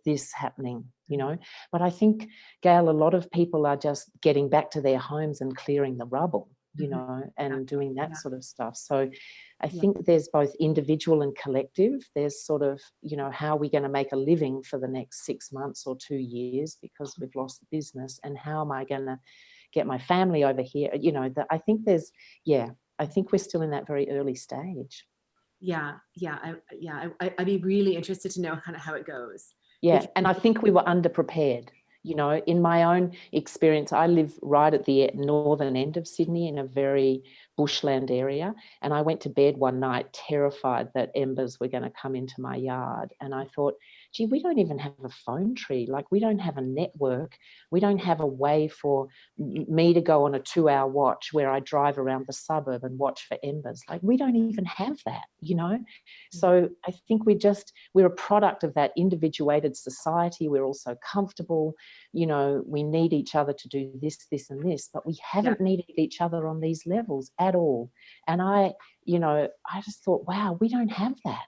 this happening, you know. But I think, Gail, a lot of people are just getting back to their homes and clearing the rubble, you know, and doing that sort of stuff. So I think there's both individual and collective. There's sort of, you know, how are we going to make a living for the next 6 months or 2 years because we've lost the business, and how am I going to get my family over here? You know, I think there's, I think we're still in that very early stage. I'd be really interested to know kind of how it goes. Yeah, and I think we were underprepared. You know, in my own experience, I live right at the northern end of Sydney in a very bushland area. And I went to bed one night terrified that embers were going to come into my yard. And I thought, gee, we don't even have a phone tree. Like, we don't have a network. We don't have a way for me to go on a 2-hour watch where I drive around the suburb and watch for embers. Like, we don't even have that, you know? So I think we're a product of that individuated society. We're also comfortable, you know, we need each other to do this, this, and this, but we haven't needed each other on these levels at all. And I just thought, wow, we don't have that.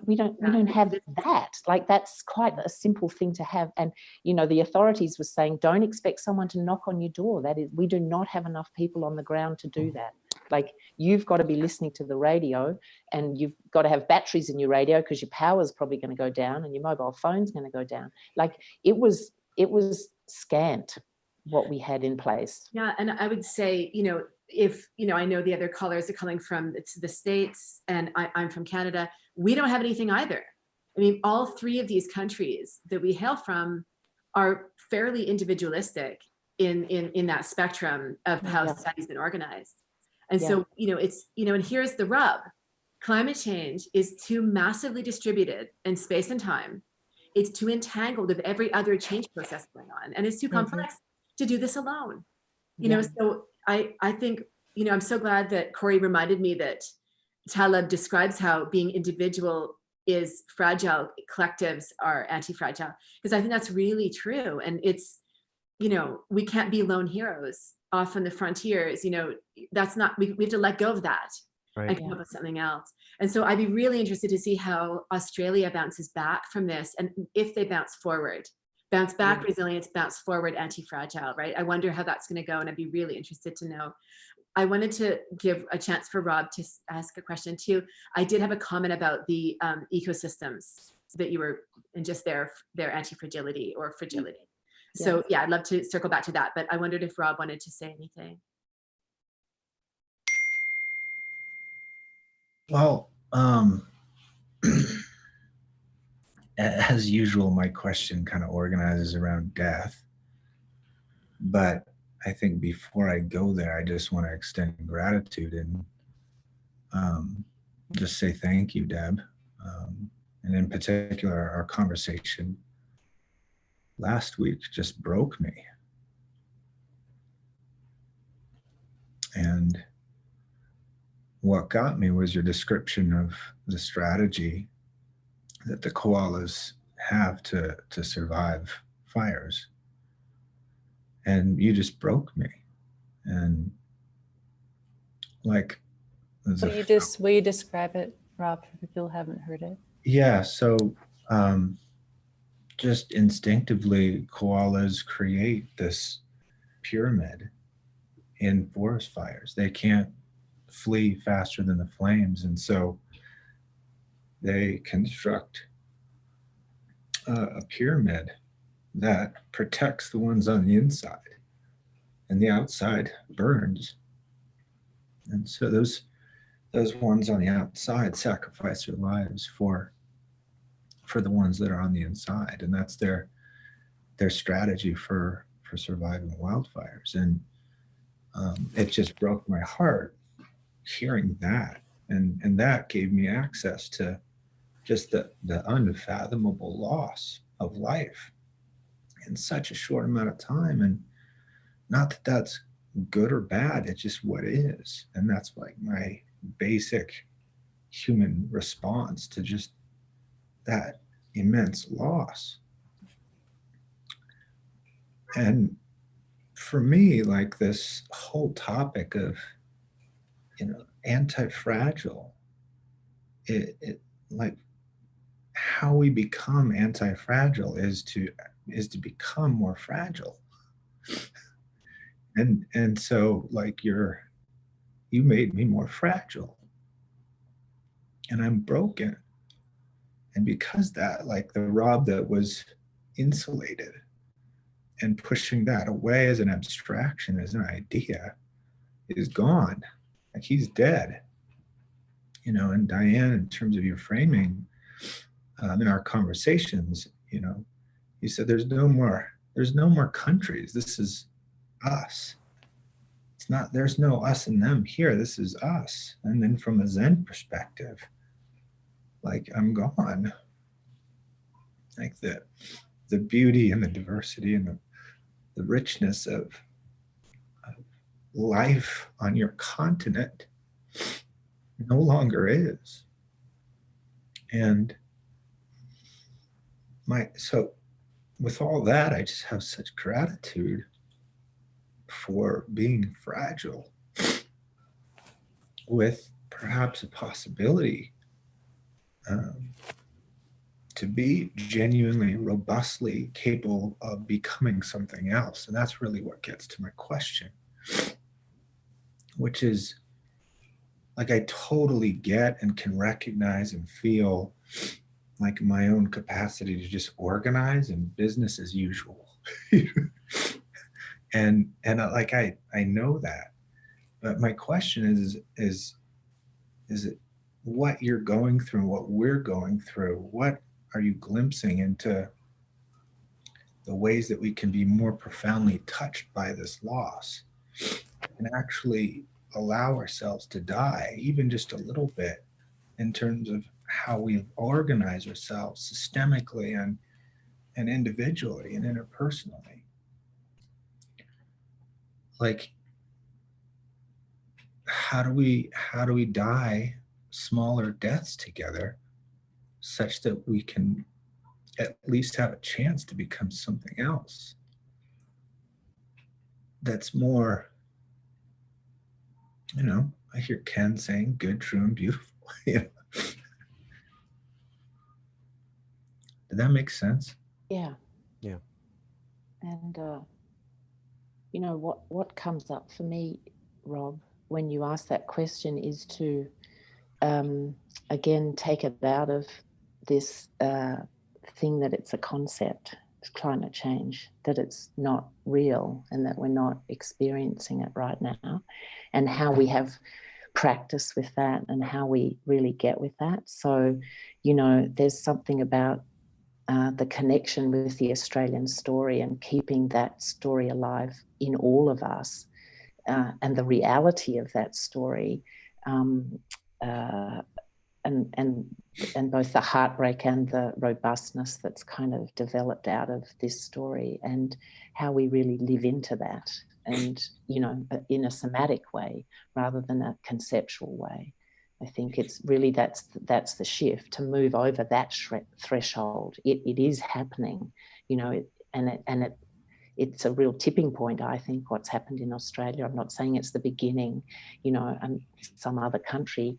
We don't have that. Like, that's quite a simple thing to have. And, you know, the authorities were saying, don't expect someone to knock on your door. That is, we do not have enough people on the ground to do that. Like, you've got to be listening to the radio, and you've got to have batteries in your radio because your power's probably going to go down and your mobile phone's going to go down. Like, it was scant what we had in place. Yeah, and I would say, you know, if, you know, I know the other callers are coming from the States, and I'm from Canada, we don't have anything either. I mean, all three of these countries that we hail from are fairly individualistic in that spectrum of how society's been organized. And so, you know, it's, you know, and here's the rub. Climate change is too massively distributed in space and time. It's too entangled with every other change process going on. And it's too complex to do this alone. You know, so I think, you know, I'm so glad that Corey reminded me that Taleb describes how being individual is fragile, collectives are anti-fragile, because I think that's really true. And it's, you know, we can't be lone heroes off on the frontiers, you know, that's not, we have to let go of that. Right. and come up with something else. And so I'd be really interested to see how Australia bounces back from this, and if they bounce forward. Bounce back, resilience, bounce forward, anti-fragile, right? I wonder how that's going to go, and I'd be really interested to know. I wanted to give a chance for Rob to ask a question too. I did have a comment about the ecosystems that you were, and just their anti-fragility or fragility. So yeah, I'd love to circle back to that, but I wondered if Rob wanted to say anything. Well, as usual, my question kind of organizes around death. But I think before I go there, I just want to extend gratitude and just say thank you, Deb. And in particular, our conversation last week just broke me. And what got me was your description of the strategy that the koalas have to survive fires. And you just broke me. And like, Will you describe it, Rob, for people who haven't heard it? yeah, so just instinctively, koalas create this pyramid in forest fires. They can't flee faster than the flames, and so they construct a pyramid that protects the ones on the inside, and the outside burns. And so those ones on the outside sacrifice their lives for the ones that are on the inside, and that's their strategy for surviving wildfires. And it just broke my heart hearing that, and that gave me access to just the unfathomable loss of life in such a short amount of time. And not that that's good or bad, it's just what is. And that's like my basic human response to just that immense loss. And for me, like, this whole topic of, anti-fragile, it like, how we become anti-fragile is to become more fragile. And so, like, you made me more fragile, and I'm broken. And because that, like, the Rob that was insulated and pushing that away as an abstraction, as an idea, is gone. Like, he's dead. And Diane, in terms of your framing, in our conversations, you said there's no more countries. This is us. It's not, there's no us and them here. This is us. And then from a Zen perspective, like, I'm gone. Like, the beauty and the diversity and the richness of life on your continent no longer is. And so with all that, I just have such gratitude for being fragile, with perhaps a possibility to be genuinely, robustly capable of becoming something else. And that's really what gets to my question, which is, like, I totally get and can recognize and feel like my own capacity to just organize and business as usual. and like, I know that. But my question is it what you're going through, what we're going through? What are you glimpsing into the ways that we can be more profoundly touched by this loss and actually allow ourselves to die, even just a little bit, in terms of how we organize ourselves systemically and individually and interpersonally? Like, how do we die smaller deaths together, such that we can at least have a chance to become something else that's more, I hear Ken saying good, true, and beautiful. You know? Did that make sense? Yeah. Yeah. And you know what comes up for me, Rob, when you ask that question is to again take it out of this thing that it's a concept, it's climate change, that it's not real and that we're not experiencing it right now, and how we have practice with that and how we really get with that. So, you know, there's something about the connection with the Australian story and keeping that story alive in all of us, and the reality of that story, uh, and both the heartbreak and the robustness that's kind of developed out of this story, and how we really live into that, and, you know, in a somatic way rather than a conceptual way. I think it's really that's the shift, to move over that threshold. It is happening, you know, it's a real tipping point, I think, what's happened in Australia. I'm not saying it's the beginning, you know, and some other country,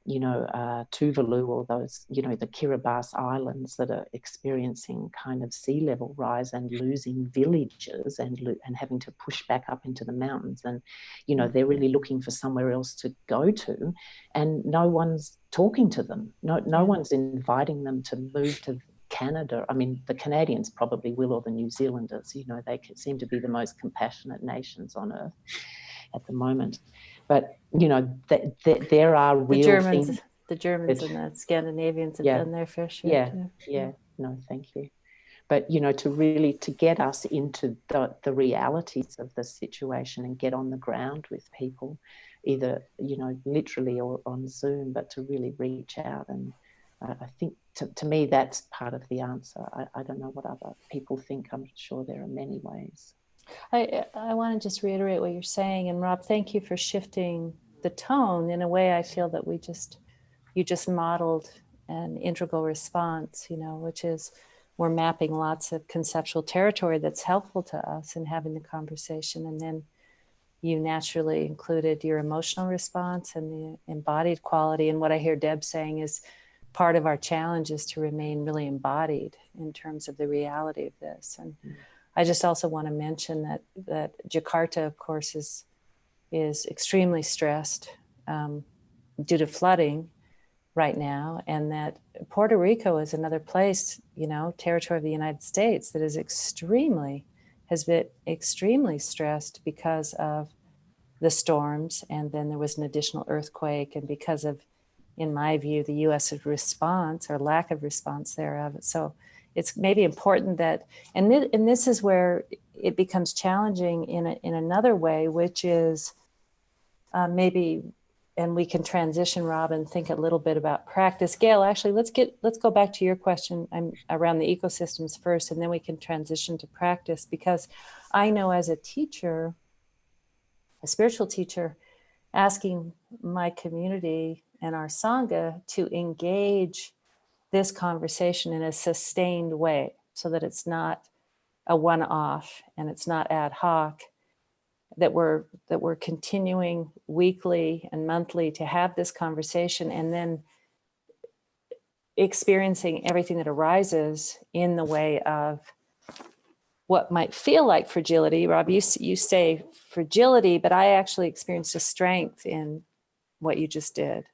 you know, Tuvalu, or those, you know, the Kiribati Islands that are experiencing kind of sea level rise and losing villages and having to push back up into the mountains. And, you know, they're really looking for somewhere else to go to, and no one's talking to them. No one's inviting them to move to Canada. I mean, the Canadians probably will, or the New Zealanders, you know, they seem to be the most compassionate nations on earth at the moment. But, you know, there are real things. The Germans and the Scandinavians have done their fair share too. Yeah, no, thank you. But, you know, to get us into the realities of the situation and get on the ground with people, either, you know, literally or on Zoom, but to really reach out. And I think to me, that's part of the answer. I don't know what other people think. I'm sure there are many ways. I want to just reiterate what you're saying. And Rob, thank you for shifting the tone in a way. I feel that you just modeled an integral response, you know, which is we're mapping lots of conceptual territory that's helpful to us in having the conversation. And then you naturally included your emotional response and the embodied quality. And what I hear Deb saying is part of our challenge is to remain really embodied in terms of the reality of this. And I just also want to mention that Jakarta, of course, is extremely stressed due to flooding right now, and that Puerto Rico is another place, you know, territory of the United States that has been extremely stressed because of the storms, and then there was an additional earthquake, and because of, in my view, the U.S.'s response or lack of response thereof. So it's maybe important that, and this is where it becomes challenging in another way, which is maybe, and we can transition, Rob, and think a little bit about practice. Gail, actually, let's go back to your question around the ecosystems first, and then we can transition to practice, because I know as a teacher, a spiritual teacher, asking my community and our Sangha to engage this conversation in a sustained way, so that it's not a one-off and it's not ad hoc, that we're continuing weekly and monthly to have this conversation, and then experiencing everything that arises in the way of what might feel like fragility. Rob, you say fragility, but I actually experienced a strength in what you just did.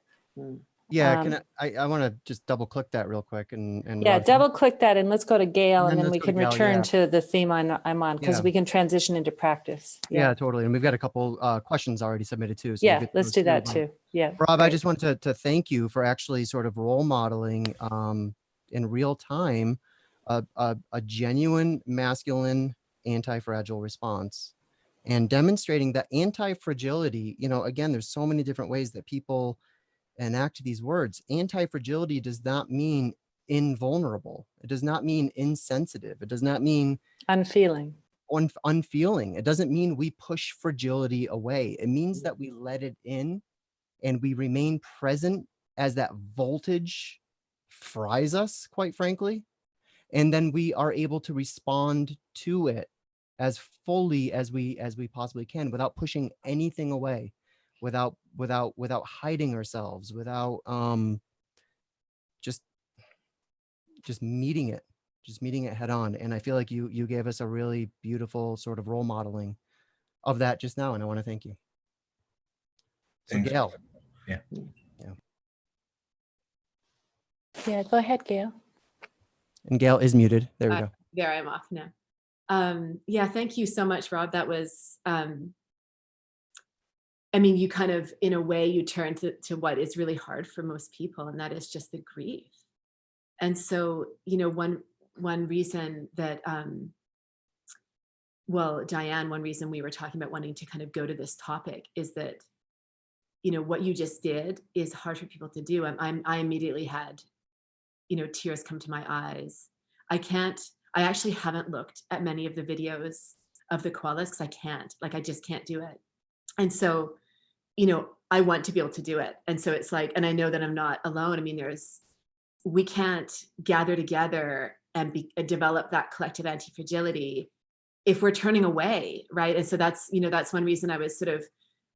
Yeah, I want to just double click that real quick and yeah, Rob, double click that, and let's go to Gail, and then let's we go to can Gail, return to the theme I'm on, because Yeah. we can transition into practice. Yeah, totally. And we've got a couple questions already submitted too. So we'll Yeah, get let's those do that but too. Yeah. Rob, I great. just wanted to thank you for actually sort of role modeling in real time a genuine masculine anti-fragile response, and demonstrating that anti-fragility, you know, again, there's so many different ways that people enact these words. Anti-fragility does not mean invulnerable. It does not mean insensitive. It does not mean Unfeeling. unfeeling. It doesn't mean we push fragility away. It means that we let it in and we remain present as that voltage fries us, quite frankly. And then we are able to respond to it as fully as we possibly can without pushing anything away. without hiding ourselves, without just meeting it head on. And I feel like you gave us a really beautiful sort of role modeling of that just now, and I want to thank you. So Thanks. Gail. Yeah. Yeah, go ahead, Gail. And Gail is muted. There we go. There, I'm off now. Yeah, thank you so much, Rob. That was, I mean, you kind of, in a way, you turn to what is really hard for most people, and that is just the grief. And so, you know, one reason that, well, Diane, one reason we were talking about wanting to kind of go to this topic is that, you know, what you just did is hard for people to do. I immediately had, you know, tears come to my eyes. I actually haven't looked at many of the videos of the koalas because I can't, like, I just can't do it. And so, you know, I want to be able to do it. And so it's like, and I know that I'm not alone. I mean, we can't gather together and develop that collective anti-fragility if we're turning away, right? And so that's, you know, that's one reason I was sort of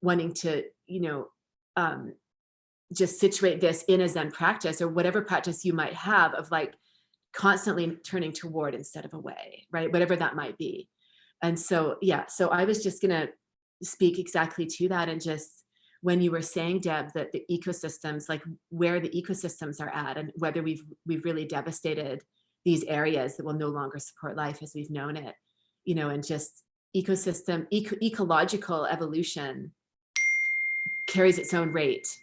wanting to, you know, just situate this in a Zen practice or whatever practice you might have of like constantly turning toward instead of away, right? Whatever that might be. And so, yeah, so I was just gonna speak exactly to that. And just when you were saying, Deb, that the ecosystems, like where the ecosystems are at and whether we've really devastated these areas that will no longer support life as we've known it, you know, and just ecological evolution carries its own rate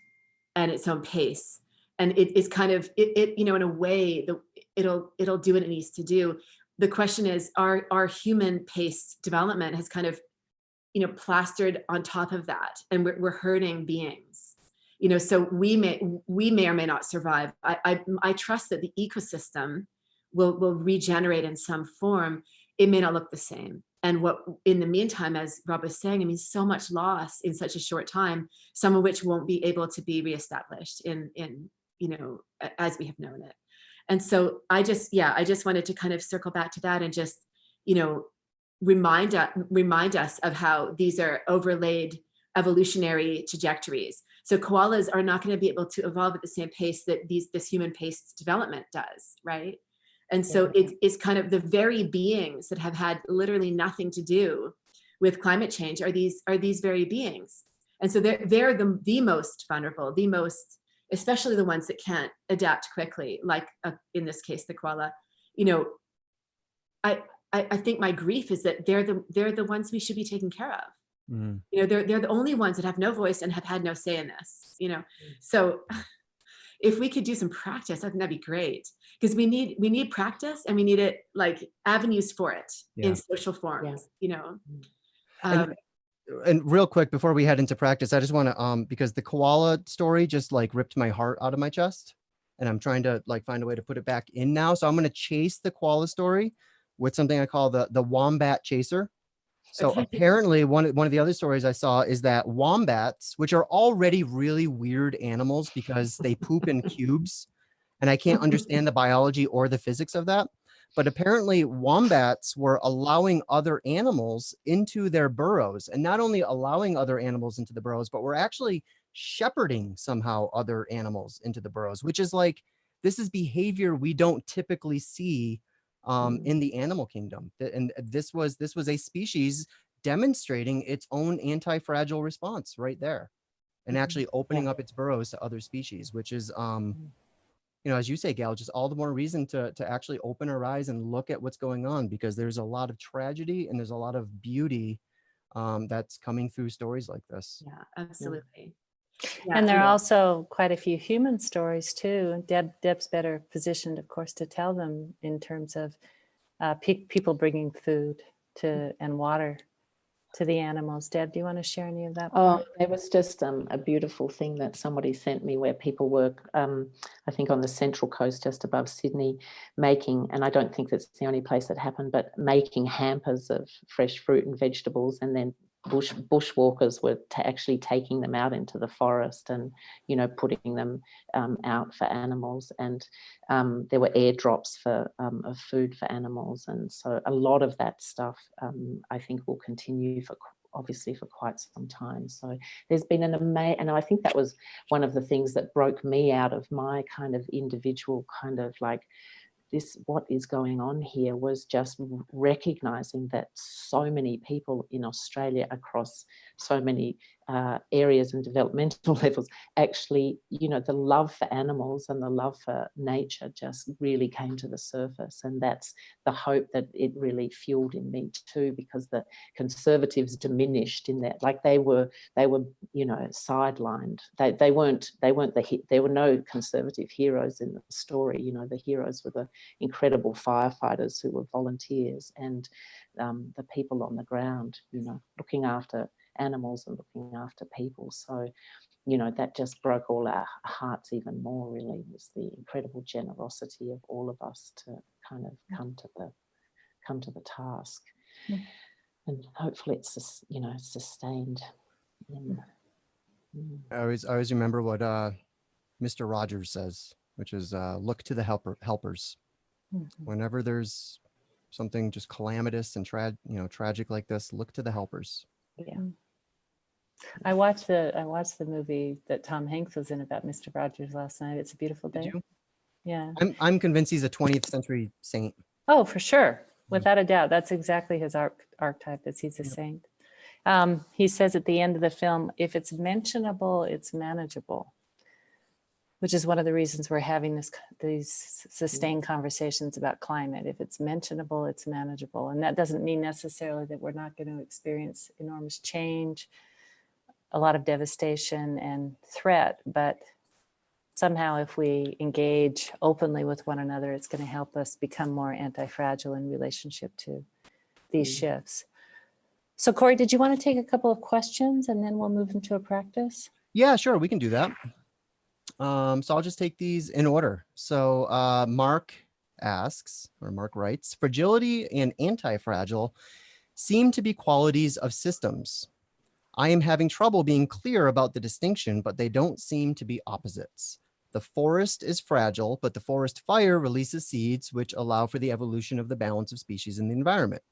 and its own pace. And it is kind of, you know, in a way, it'll do what it needs to do. The question is, our human paced development has kind of, you know, plastered on top of that, and we're hurting beings, you know, so we may or may not survive. I trust that the ecosystem will regenerate in some form. It may not look the same. And what, in the meantime, as Rob was saying, I mean, so much loss in such a short time, some of which won't be able to be reestablished in you know, as we have known it. And so I just wanted to kind of circle back to that and just, you know, remind us of how these are overlaid evolutionary trajectories. So koalas are not going to be able to evolve at the same pace that this human paced development does, right? And so it's kind of the very beings that have had literally nothing to do with climate change are these very beings. And so they're the most vulnerable, the most, especially the ones that can't adapt quickly, like in this case, the koala. You know, I think my grief is that they're the ones we should be taking care of. Mm. You know, they're the only ones that have no voice and have had no say in this, you know. So if we could do some practice, I think that'd be great, because we need practice, and we need it, like, avenues for it in social forms, you know. And real quick before we head into practice, I just want to because the koala story just like ripped my heart out of my chest, and I'm trying to like find a way to put it back in now. So I'm going to chase the koala story with something I call the wombat chaser. So apparently one of the other stories I saw is that wombats, which are already really weird animals because they poop in cubes, and I can't understand the biology or the physics of that, but apparently wombats were allowing other animals into their burrows, and not only allowing other animals into the burrows, but were actually shepherding somehow other animals into the burrows, which is like, this is behavior we don't typically see in the animal kingdom. And this was a species demonstrating its own anti-fragile response right there, and actually opening up its burrows to other species, which is, you know, as you say, Gail, just all the more reason to actually open our eyes and look at what's going on, because there's a lot of tragedy and there's a lot of beauty that's coming through stories like this. Yeah, absolutely. Yeah, and there are also quite a few human stories too. Deb's better positioned, of course, to tell them in terms of people bringing food and water to the animals. Deb, do you want to share any of that? Oh, there was just a beautiful thing that somebody sent me where people were, I think on the Central Coast, just above Sydney, making, and I don't think that's the only place that happened, but making hampers of fresh fruit and vegetables, and then bushwalkers were actually taking them out into the forest and, you know, putting them out for animals, and there were airdrops of food for animals, and so a lot of that stuff I think will continue for obviously for quite some time. So there's been an amazing, and I think that was one of the things that broke me out of my kind of individual kind of like, this, what is going on here, was just recognizing that so many people in Australia across so many areas and developmental levels actually, you know, the love for animals and the love for nature just really came to the surface. And that's the hope that it really fueled in me too, because the conservatives diminished in that, like they were, you know, sidelined. They weren't there were no conservative heroes in the story. You know, the heroes were the incredible firefighters who were volunteers, and the people on the ground, you know, looking after animals and looking after people. So, you know, that just broke all our hearts even more, really, was the incredible generosity of all of us to kind of come to the task. And hopefully it's, you know, sustained. I always remember what Mr. Rogers says, which is look to the helpers. Whenever there's something just calamitous and tragic like this, look to the helpers. Yeah. I watched the movie that Tom Hanks was in about Mr. Rogers last night. It's a Beautiful Day. Did you? Yeah. I'm convinced he's a 20th century saint. Oh, for sure. Without a doubt. That's exactly his archetype, that he's a saint. He says at the end of the film, if it's mentionable, it's manageable, which is one of the reasons we're having these sustained conversations about climate. If it's mentionable, it's manageable. And that doesn't mean necessarily that we're not going to experience enormous change, a lot of devastation and threat, but somehow if we engage openly with one another, it's going to help us become more anti-fragile in relationship to these shifts. So Corey, did you want to take a couple of questions and then we'll move into a practice? Yeah, sure, we can do that. So I'll just take these in order. So Mark writes, fragility and anti-fragile seem to be qualities of systems. I am having trouble being clear about the distinction, but they don't seem to be opposites. The forest is fragile, but the forest fire releases seeds which allow for the evolution of the balance of species in the environment.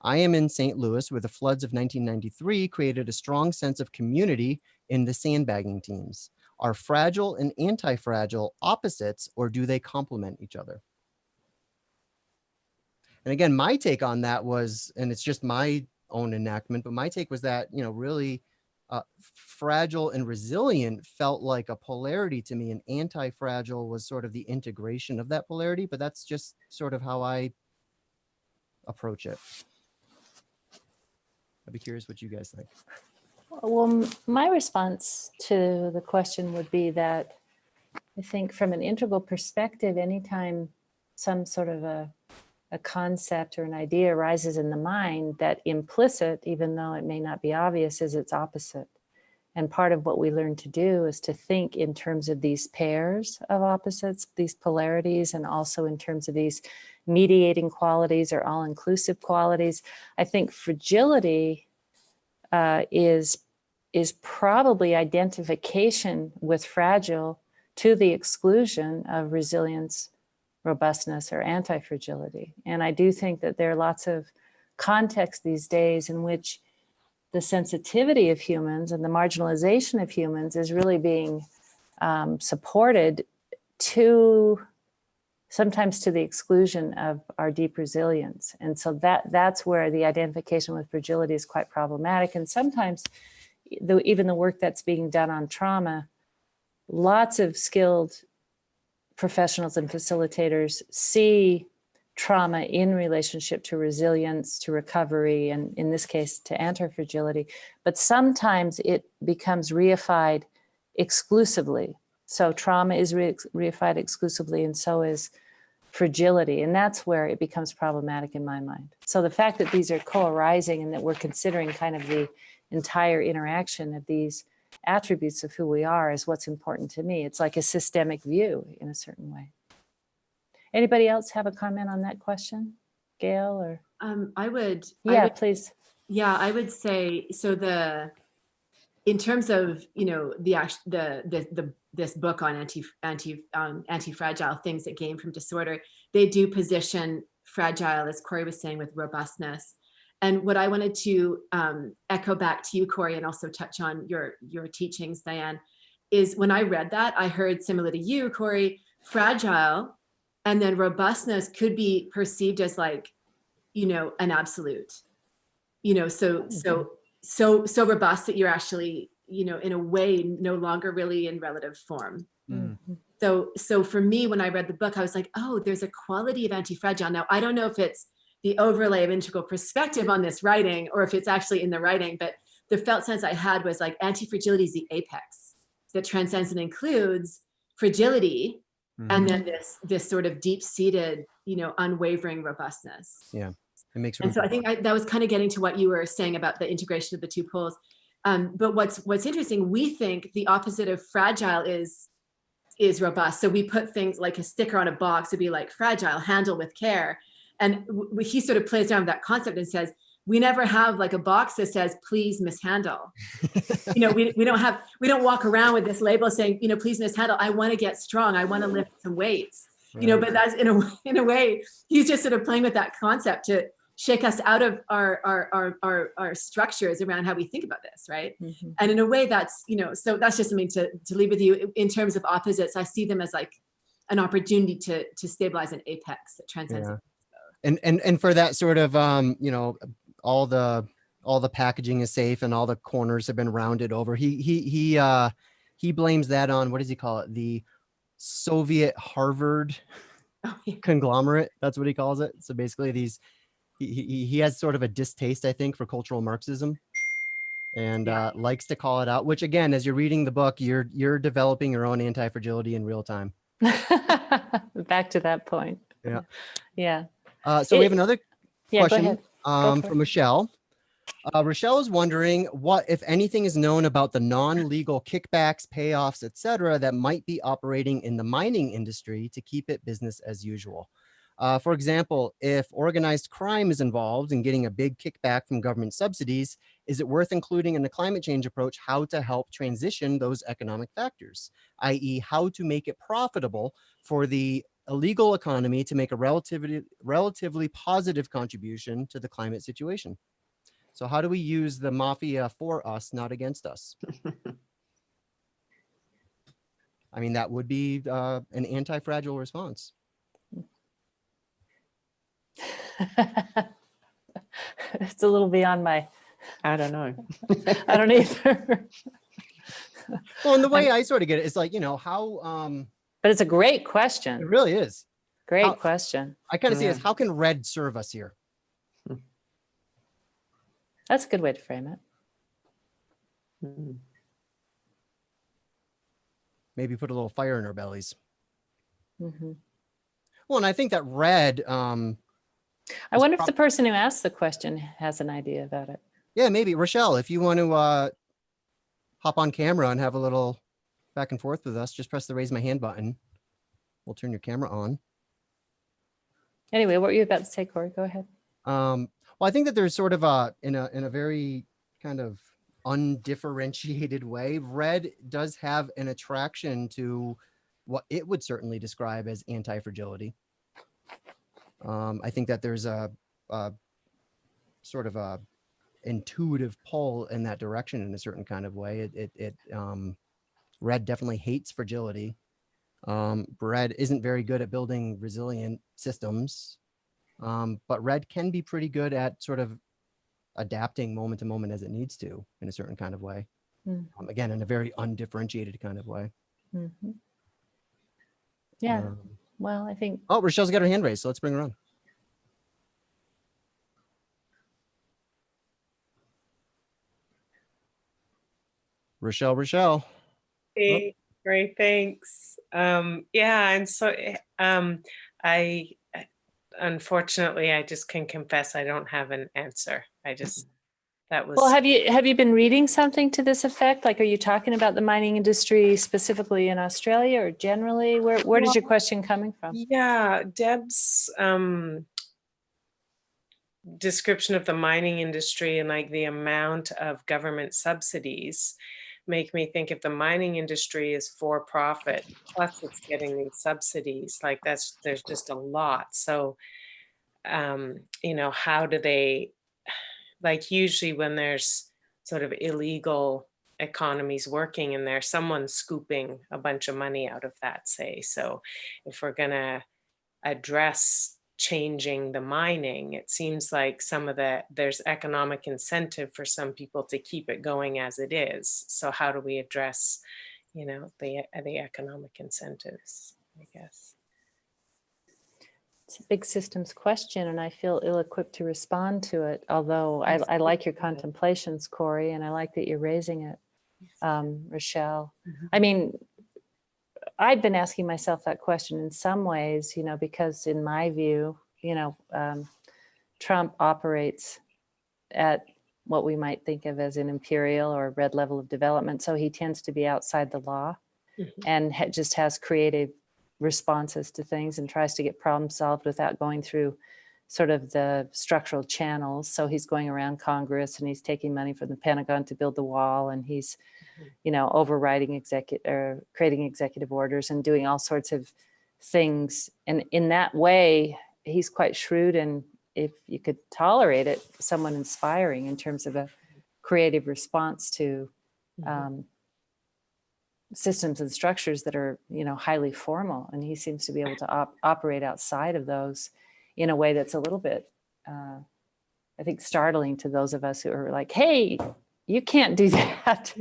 I am in St. Louis, where the floods of 1993 created a strong sense of community in the sandbagging teams. Are fragile and anti-fragile opposites, or do they complement each other? And again, my take on that was, and it's just my own enactment, but my take was that, you know, really fragile and resilient felt like a polarity to me, and anti-fragile was sort of the integration of that polarity, but that's just sort of how I approach it. I'd be curious what you guys think. Well, my response to the question would be that I think from an integral perspective, anytime some sort of a concept or an idea arises in the mind, that implicit, even though it may not be obvious, is its opposite. And part of what we learn to do is to think in terms of these pairs of opposites, these polarities, and also in terms of these mediating qualities or all-inclusive qualities. I think fragility is probably identification with fragile to the exclusion of resilience, robustness, or anti-fragility. And I do think that there are lots of contexts these days in which the sensitivity of humans and the marginalization of humans is really being supported sometimes to the exclusion of our deep resilience. And so that's where the identification with fragility is quite problematic. And sometimes even the work that's being done on trauma, lots of skilled professionals and facilitators see trauma in relationship to resilience, to recovery, and in this case, to anti-fragility. But sometimes it becomes reified exclusively. So trauma is reified exclusively, and so is fragility. And that's where it becomes problematic in my mind. So the fact that these are co-arising and that we're considering kind of the entire interaction of these attributes of who we are is what's important to me. It's like a systemic view in a certain way. Anybody else have a comment on that question? Gail or? Please. Yeah, I would say, so in terms of, you know, this book on anti-fragile things that gain from disorder, they do position fragile, as Corey was saying, with robustness. And what I wanted to echo back to you, Corey, and also touch on your teachings, Diane, is when I read that, I heard, similar to you, Corey, fragile, and then robustness could be perceived as like, you know, an absolute, you know, so robust that you're actually, you know, in a way, no longer really in relative form. Mm. So for me, when I read the book, I was like, oh, there's a quality of anti-fragile. Now, I don't know if it's the overlay of integral perspective on this writing or if it's actually in the writing, but the felt sense I had was like anti-fragility is the apex that transcends and includes fragility, and then this sort of deep-seated, you know, unwavering robustness. Yeah, it makes room. And so I think that was kind of getting to what you were saying about the integration of the two poles. But what's interesting, we think the opposite of fragile is robust. So we put things like a sticker on a box would be like fragile, handle with care. And he sort of plays around with that concept and says, we never have like a box that says, please mishandle. You know, we don't walk around with this label saying, you know, please mishandle. I want to get strong. I want to lift some weights, you know, but that's in a way, he's just sort of playing with that concept to shake us out of our structures around how we think about this, right? Mm-hmm. And in a way that's, you know, so that's just something to leave with you. In terms of opposites, I see them as like an opportunity to stabilize an apex that transcends. Yeah. And for that sort of, you know, all the packaging is safe and all the corners have been rounded over. He blames that on, what does he call it? The Soviet Harvard conglomerate. That's what he calls it. So basically he has sort of a distaste, I think, for cultural Marxism, and likes to call it out, which again, as you're reading the book, you're developing your own anti-fragility in real time. Back to that point. Yeah. Yeah. So we have another question go ahead. from Michelle. Rochelle is wondering what, if anything, is known about the non-legal kickbacks, payoffs, etc., that might be operating in the mining industry to keep it business as usual. For example, if organized crime is involved in getting a big kickback from government subsidies, is it worth including in the climate change approach how to help transition those economic factors, i.e. how to make it profitable for the illegal economy to make a relatively positive contribution to the climate situation? So how do we use the mafia for us, not against us? I mean, that would be an anti-fragile response. It's a little beyond my, I don't know. I don't either. Well, and the way I sort of get it is like, you know, how, But it's a great it question. really is. Great question. I kind of see it Yeah. as, how can red serve us here? That's a good way to frame it. Mm. Maybe put a little fire in our bellies. Mhm. Well, and I think that red, I wonder if the person who asked the question has an idea about it. yeah, maybe. Rochelle, if you want to hop on camera and have a little back and forth with us, just press the raise my hand button. We'll turn your camera on. Anyway, what were you about to say, Corey? Go ahead. Well, I think that there's sort of a, in a very kind of undifferentiated way, red does have an attraction to what it would certainly describe as anti-fragility. I think that there's a sort of a intuitive pull in that direction in a certain kind of way. Red definitely hates fragility. Red isn't very good at building resilient systems, but red can be pretty good at sort of adapting moment to moment as it needs to in a certain kind of way. Again, in a very undifferentiated kind of way. Mhm. Yeah. Well, I think Oh, Rochelle's got her hand raised, so let's bring her on. Rochelle. Hey, great, thanks. Yeah, and so I unfortunately I just can confess I don't have an answer. That was Well, have you been reading something to this effect? Like, are you talking about the mining industry specifically in Australia or generally? Where is your question coming from? Yeah, Deb's description of the mining industry and like the amount of government subsidies make me think if the mining industry is for profit, plus it's getting these subsidies, like there's just a lot. So, you know, how do they like usually when there's sort of illegal economies working in there, someone's scooping a bunch of money out of that, say. So if we're going to address changing the mining, it seems like there's economic incentive for some people to keep it going as it is. So how do we address, the economic incentives, I guess? It's a big systems question, and I feel ill-equipped to respond to it, although I like your contemplations, Corey, and I like that you're raising it, Rochelle. I mean, I've been asking myself that question in some ways, because in my view, Trump operates at what we might think of as an imperial or red level of development. So he tends to be outside the law and just has creative responses to things and tries to get problem solved without going through sort of the structural channels. So he's going around Congress and he's taking money from the Pentagon to build the wall, and he's overriding creating executive orders and doing all sorts of things. And in that way, he's quite shrewd, and if you could tolerate it, someone inspiring in terms of a creative response to systems and structures that are, highly formal. And he seems to be able to operate outside of those in a way that's a little bit, I think, startling to those of us who are like, hey, you can't do that,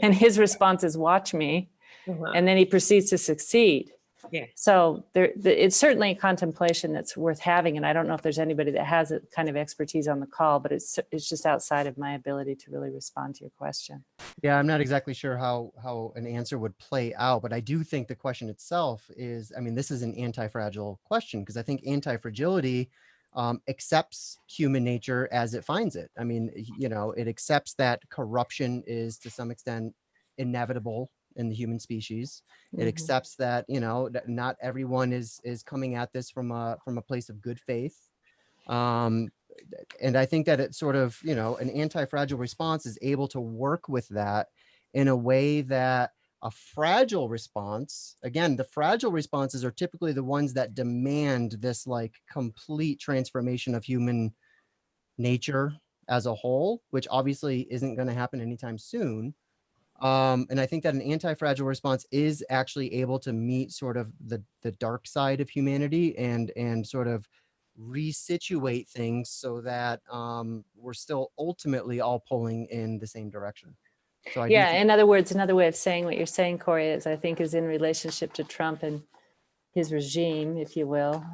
and his response is, watch me. And then he proceeds to succeed. Yeah. So it's certainly a contemplation that's worth having. And I don't know if there's anybody that has a kind of expertise on the call, but it's just outside of my ability to really respond to your question. Yeah, I'm not exactly sure how an answer would play out, but I do think the question itself is, this is an anti-fragile question, because I think anti-fragility accepts human nature as it finds it. It accepts that corruption is to some extent inevitable in the human species. It accepts that, not everyone is coming at this from a place of good faith. And I think that it's sort of, an anti-fragile response is able to work with that in a way that a fragile response, again, the fragile responses are typically the ones that demand this like complete transformation of human nature as a whole, which obviously isn't going to happen anytime soon. And I think that an anti-fragile response is actually able to meet sort of the dark side of humanity and sort of resituate things so that we're still ultimately all pulling in the same direction. So in other words, another way of saying what you're saying, Corey, is I think is in relationship to Trump and his regime, if you will,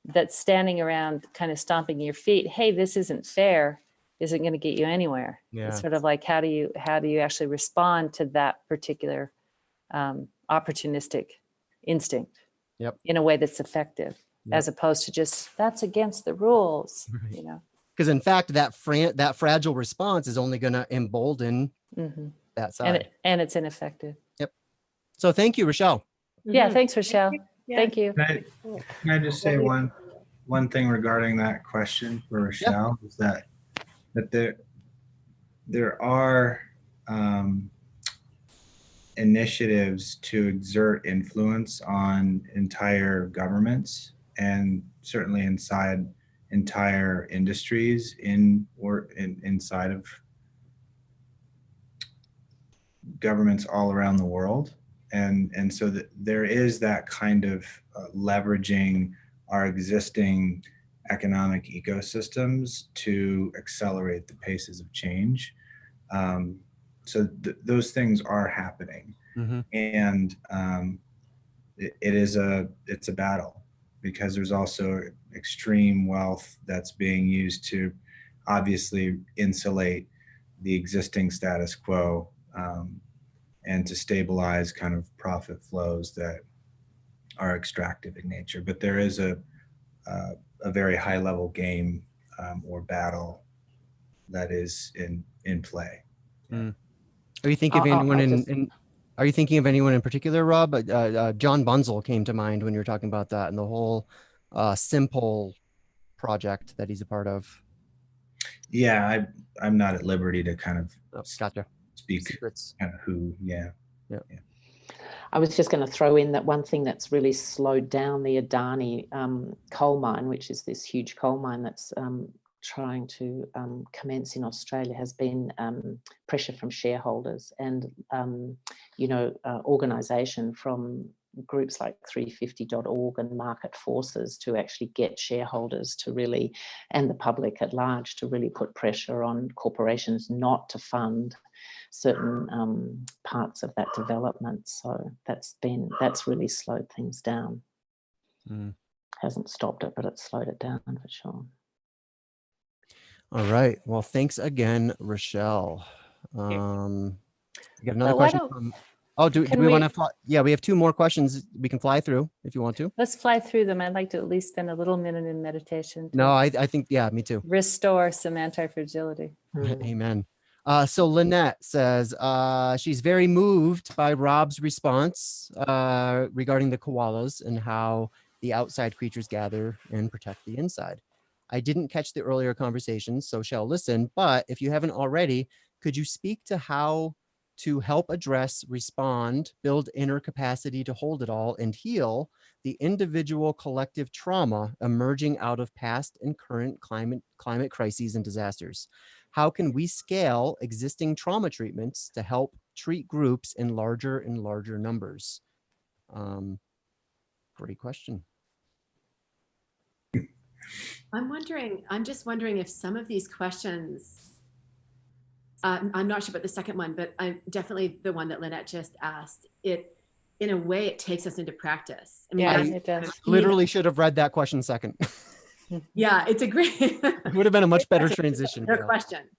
that's standing around kind of stomping your feet. Hey, this isn't fair. Isn't going to get you anywhere. Yeah. It's sort of like, how do you actually respond to that particular opportunistic instinct in a way that's effective, as opposed to just, that's against the rules, Because in fact, that fragile response is only going to embolden that side. And it's ineffective. Yep. So thank you, Rochelle. Yeah, thanks, Rochelle. Thank you. Can I just say one thing regarding that question for Rochelle, is that there are initiatives to exert influence on entire governments and certainly inside entire industries inside of governments all around the world. And so that there is that kind of leveraging our existing economic ecosystems to accelerate the paces of change. So those things are happening. And it's a battle, because there's also extreme wealth that's being used to obviously insulate the existing status quo and to stabilize kind of profit flows that are extractive in nature. But there is a very high level game or battle that is in play. Are you thinking of anyone are you thinking of anyone in particular, Rob? John Bunzel came to mind when you were talking about that, and the whole Simple project that he's a part of. Yeah, I'm not at liberty to kind of Gotcha. speak Secrets. kind of who. Yeah. I was just going to throw in that one thing that's really slowed down the Adani coal mine, which is this huge coal mine that's trying to commence in Australia has been pressure from shareholders and, organisation from groups like 350.org and Market Forces to actually get shareholders to really, and the public at large, to really put pressure on corporations not to fund certain parts of that development. So that's really slowed things down. Hasn't stopped it, but it's slowed it down for sure. All right. Well, thanks again, Rochelle. We got another Well, why question don't- from. Oh, do can we want we- to fly? Yeah, we have two more questions we can fly through if you want to. Let's fly through them. I'd like to at least spend a little minute in meditation to No, I think, yeah, me too. restore some anti-fragility. Amen. So Lynette says she's very moved by Rob's response regarding the koalas and how the outside creatures gather and protect the inside. I didn't catch the earlier conversation, so shall listen, but if you haven't already, could you speak to how to help address, respond, build inner capacity to hold it all, and heal the individual collective trauma emerging out of past and current climate crises and disasters? How can we scale existing trauma treatments to help treat groups in larger and larger numbers? Great question. I'm just wondering if some of these questions, I'm not sure about the second one, but I'm definitely the one that Lynette just asked. In a way, it takes us into practice. I mean, Yeah, that's it does. Literally should have read that question second. yeah, it's a great It would have been a much better transition. Their Yeah. question.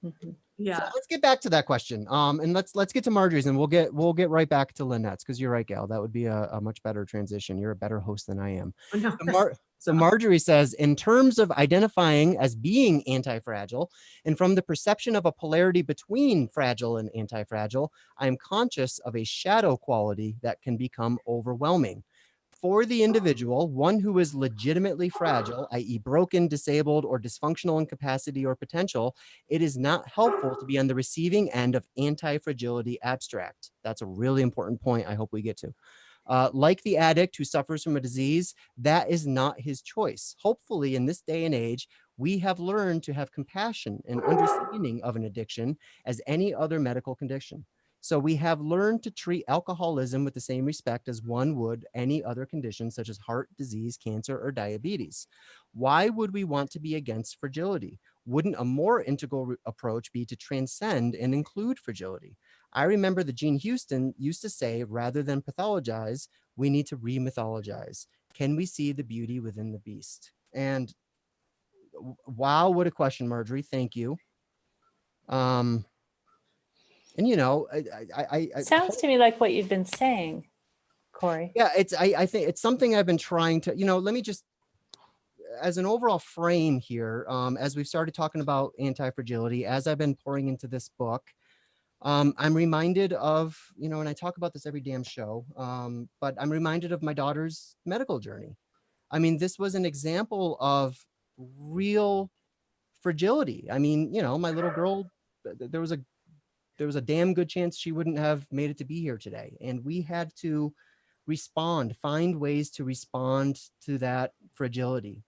Mhm. Yeah. So let's get back to that question. And let's get to Marjorie's, and we'll get right back to Lynette's, because you're right, Gail. That would be a much better transition. You're a better host than I am. Oh, no. So Marjorie says, in terms of identifying as being anti-fragile, and from the perception of a polarity between fragile and anti-fragile, I am conscious of a shadow quality that can become overwhelming. For the individual, one who is legitimately fragile, i.e. broken, disabled, or dysfunctional in capacity or potential, it is not helpful to be on the receiving end of anti-fragility abstract. That's a really important point I hope we get to. Like the addict who suffers from a disease, that is not his choice. Hopefully, in this day and age, we have learned to have compassion and understanding of an addiction as any other medical condition. So we have learned to treat alcoholism with the same respect as one would any other condition, such as heart disease, cancer, or diabetes. Why would we want to be against fragility? Wouldn't a more integral approach be to transcend and include fragility? I remember that Gene Houston used to say, rather than pathologize, we need to re-mythologize. Can we see the beauty within the beast? And wow, what a question, Marjorie. Thank you. And you know, I Sounds to me like what you've been saying, Corey. yeah, I think it's something I've been trying to, let me just, as an overall frame here, as we've started talking about anti-fragility, as I've been pouring into this book, I'm reminded of, and I talk about this every damn show, but I'm reminded of my daughter's medical journey. I mean, this was an example of real fragility. I mean, my little girl, there was a damn good chance she wouldn't have made it to be here today. And we had to find ways to respond to that fragility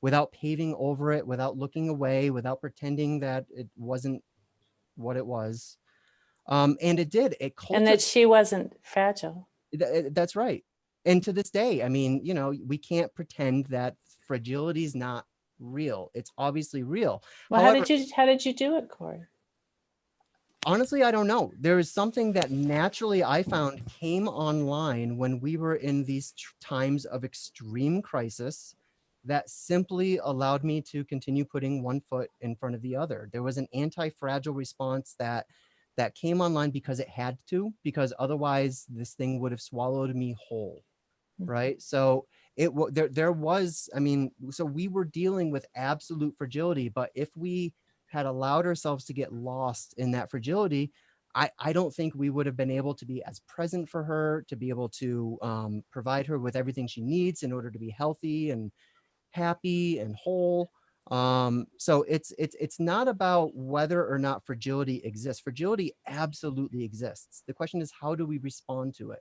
without paving over it, without looking away, without pretending that it wasn't what it was. And it did. And that she wasn't fragile. That's right. And to this day, I mean, we can't pretend that fragility is not real. It's obviously real. Well, However, how did you do it, Corey? honestly, I don't know. There is something that naturally I found came online when we were in these times of extreme crisis that simply allowed me to continue putting one foot in front of the other. There was an anti-fragile response that came online because it had to, because otherwise this thing would have swallowed me whole. Right. So there was, I mean, so we were dealing with absolute fragility, but if we had allowed ourselves to get lost in that fragility, I don't think we would have been able to be as present for her, to be able to provide her with everything she needs in order to be healthy and happy and whole. So it's not about whether or not fragility exists. Fragility absolutely exists. The question is, how do we respond to it?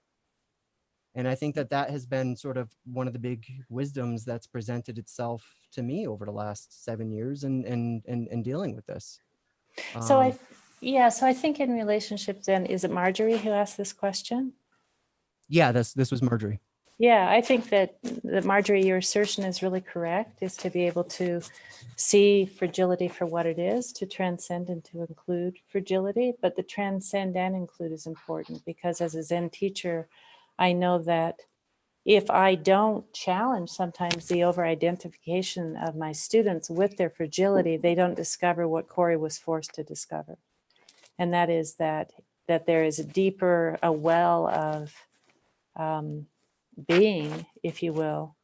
And I think that that has been sort of one of the big wisdoms that's presented itself to me over the last 7 years and dealing with this. So Um, so I think in relationships then, is it Marjorie who asked this question? yeah, this was Marjorie. Yeah, I think that Marjorie, your assertion is really correct, is to be able to see fragility for what it is, to transcend and to include fragility. But the transcend and include is important, because as a Zen teacher, I know that if I don't challenge sometimes the over-identification of my students with their fragility, they don't discover what Corey was forced to discover. And that is that there is a well of being, if you will,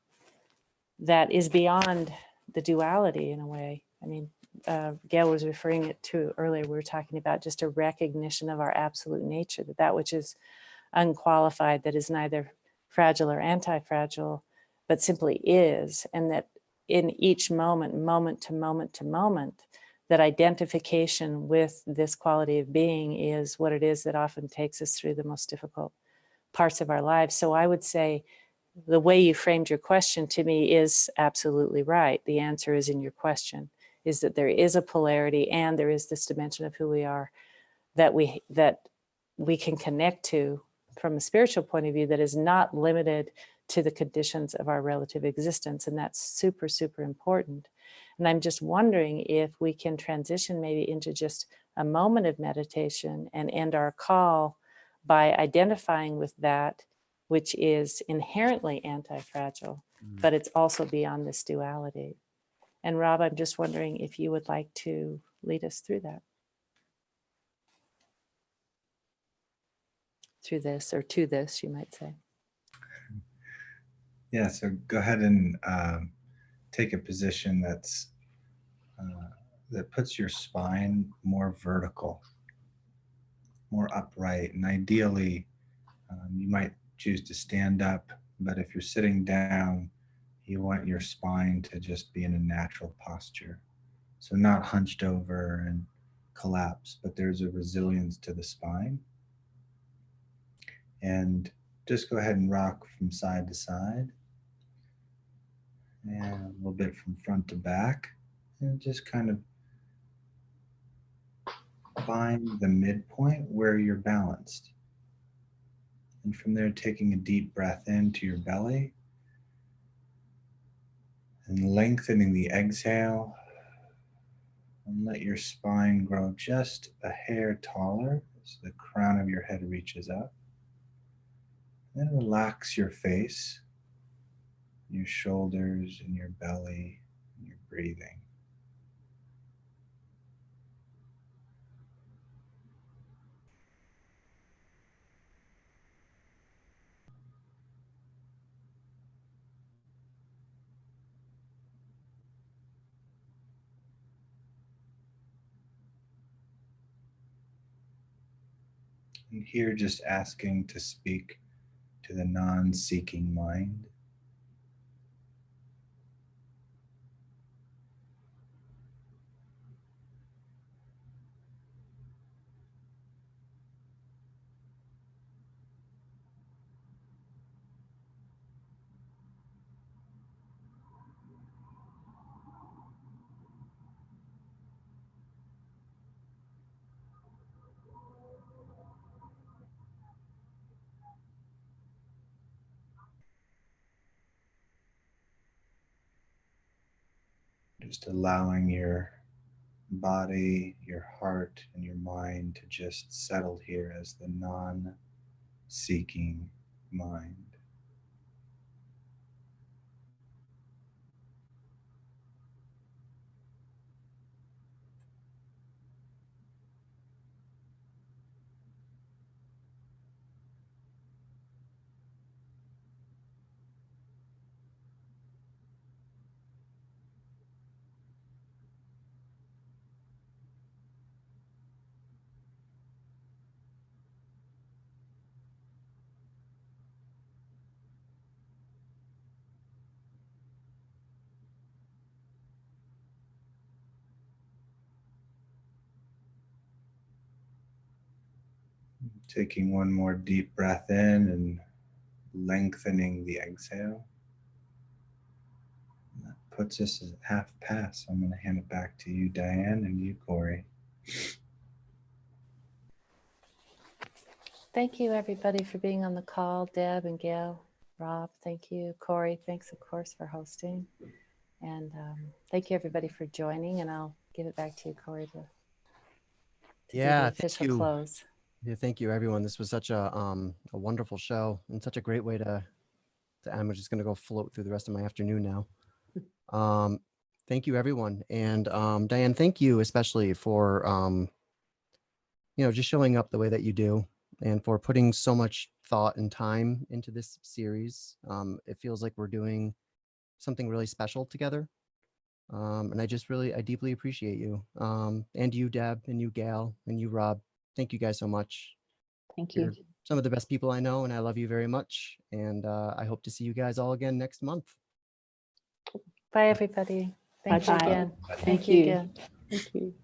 that is beyond the duality in a way. I mean, Gail was referring it to earlier, we were talking about just a recognition of our absolute nature, that which is unqualified, that is neither fragile or anti-fragile, but simply is. And that in each moment, moment to moment to moment, that identification with this quality of being is what it is that often takes us through the most difficult parts of our lives. So I would say the way you framed your question to me is absolutely right. The answer is in your question, is that there is a polarity and there is this dimension of who we are that we can connect to from a spiritual point of view that is not limited to the conditions of our relative existence. And that's super, super important. And I'm just wondering if we can transition maybe into just a moment of meditation and end our call by identifying with that which is inherently anti-fragile, but it's also beyond this duality. And Rob, I'm just wondering if you would like to lead us through that. Through this, or to this, you might say. Yeah, so go ahead and take a position that puts your spine more vertical, more upright, and ideally you might choose to stand up, but if you're sitting down, you want your spine to just be in a natural posture. So not hunched over and collapse, but there's a resilience to the spine. And just go ahead and rock from side to side and a little bit from front to back, and just kind of find the midpoint where you're balanced. And from there, taking a deep breath into your belly and lengthening the exhale, and let your spine grow just a hair taller as the crown of your head reaches up. Then relax your face, your shoulders, and your belly, and your breathing. And here, just asking to speak to the non-seeking mind. Just allowing your body, your heart, and your mind to just settle here as the non-seeking mind. Taking one more deep breath in and lengthening the exhale. And that puts us at half past. So I'm going to hand it back to you, Diane, and you, Corey. Thank you, everybody, for being on the call. Deb and Gail, Rob, thank you. Corey, thanks, of course, for hosting. And thank you, everybody, for joining. And I'll give it back to you, Corey, to do Yeah, the thank official you. close. Yeah, thank you, everyone. This was such a wonderful show and such a great way to I'm just going to go float through the rest of my afternoon now. Thank you, everyone. And Diane, thank you especially for, just showing up the way that you do and for putting so much thought and time into this series. It feels like we're doing something really special together. And I deeply appreciate you. And you, Deb, and you, Gail, and you, Rob. Thank you guys so much. Thank you. You're some of the best people I know, and I love you very much. And I hope to see you guys all again next month. Bye, everybody. Thank you Bye-bye. again. Thank Thank you you. again. Thank you.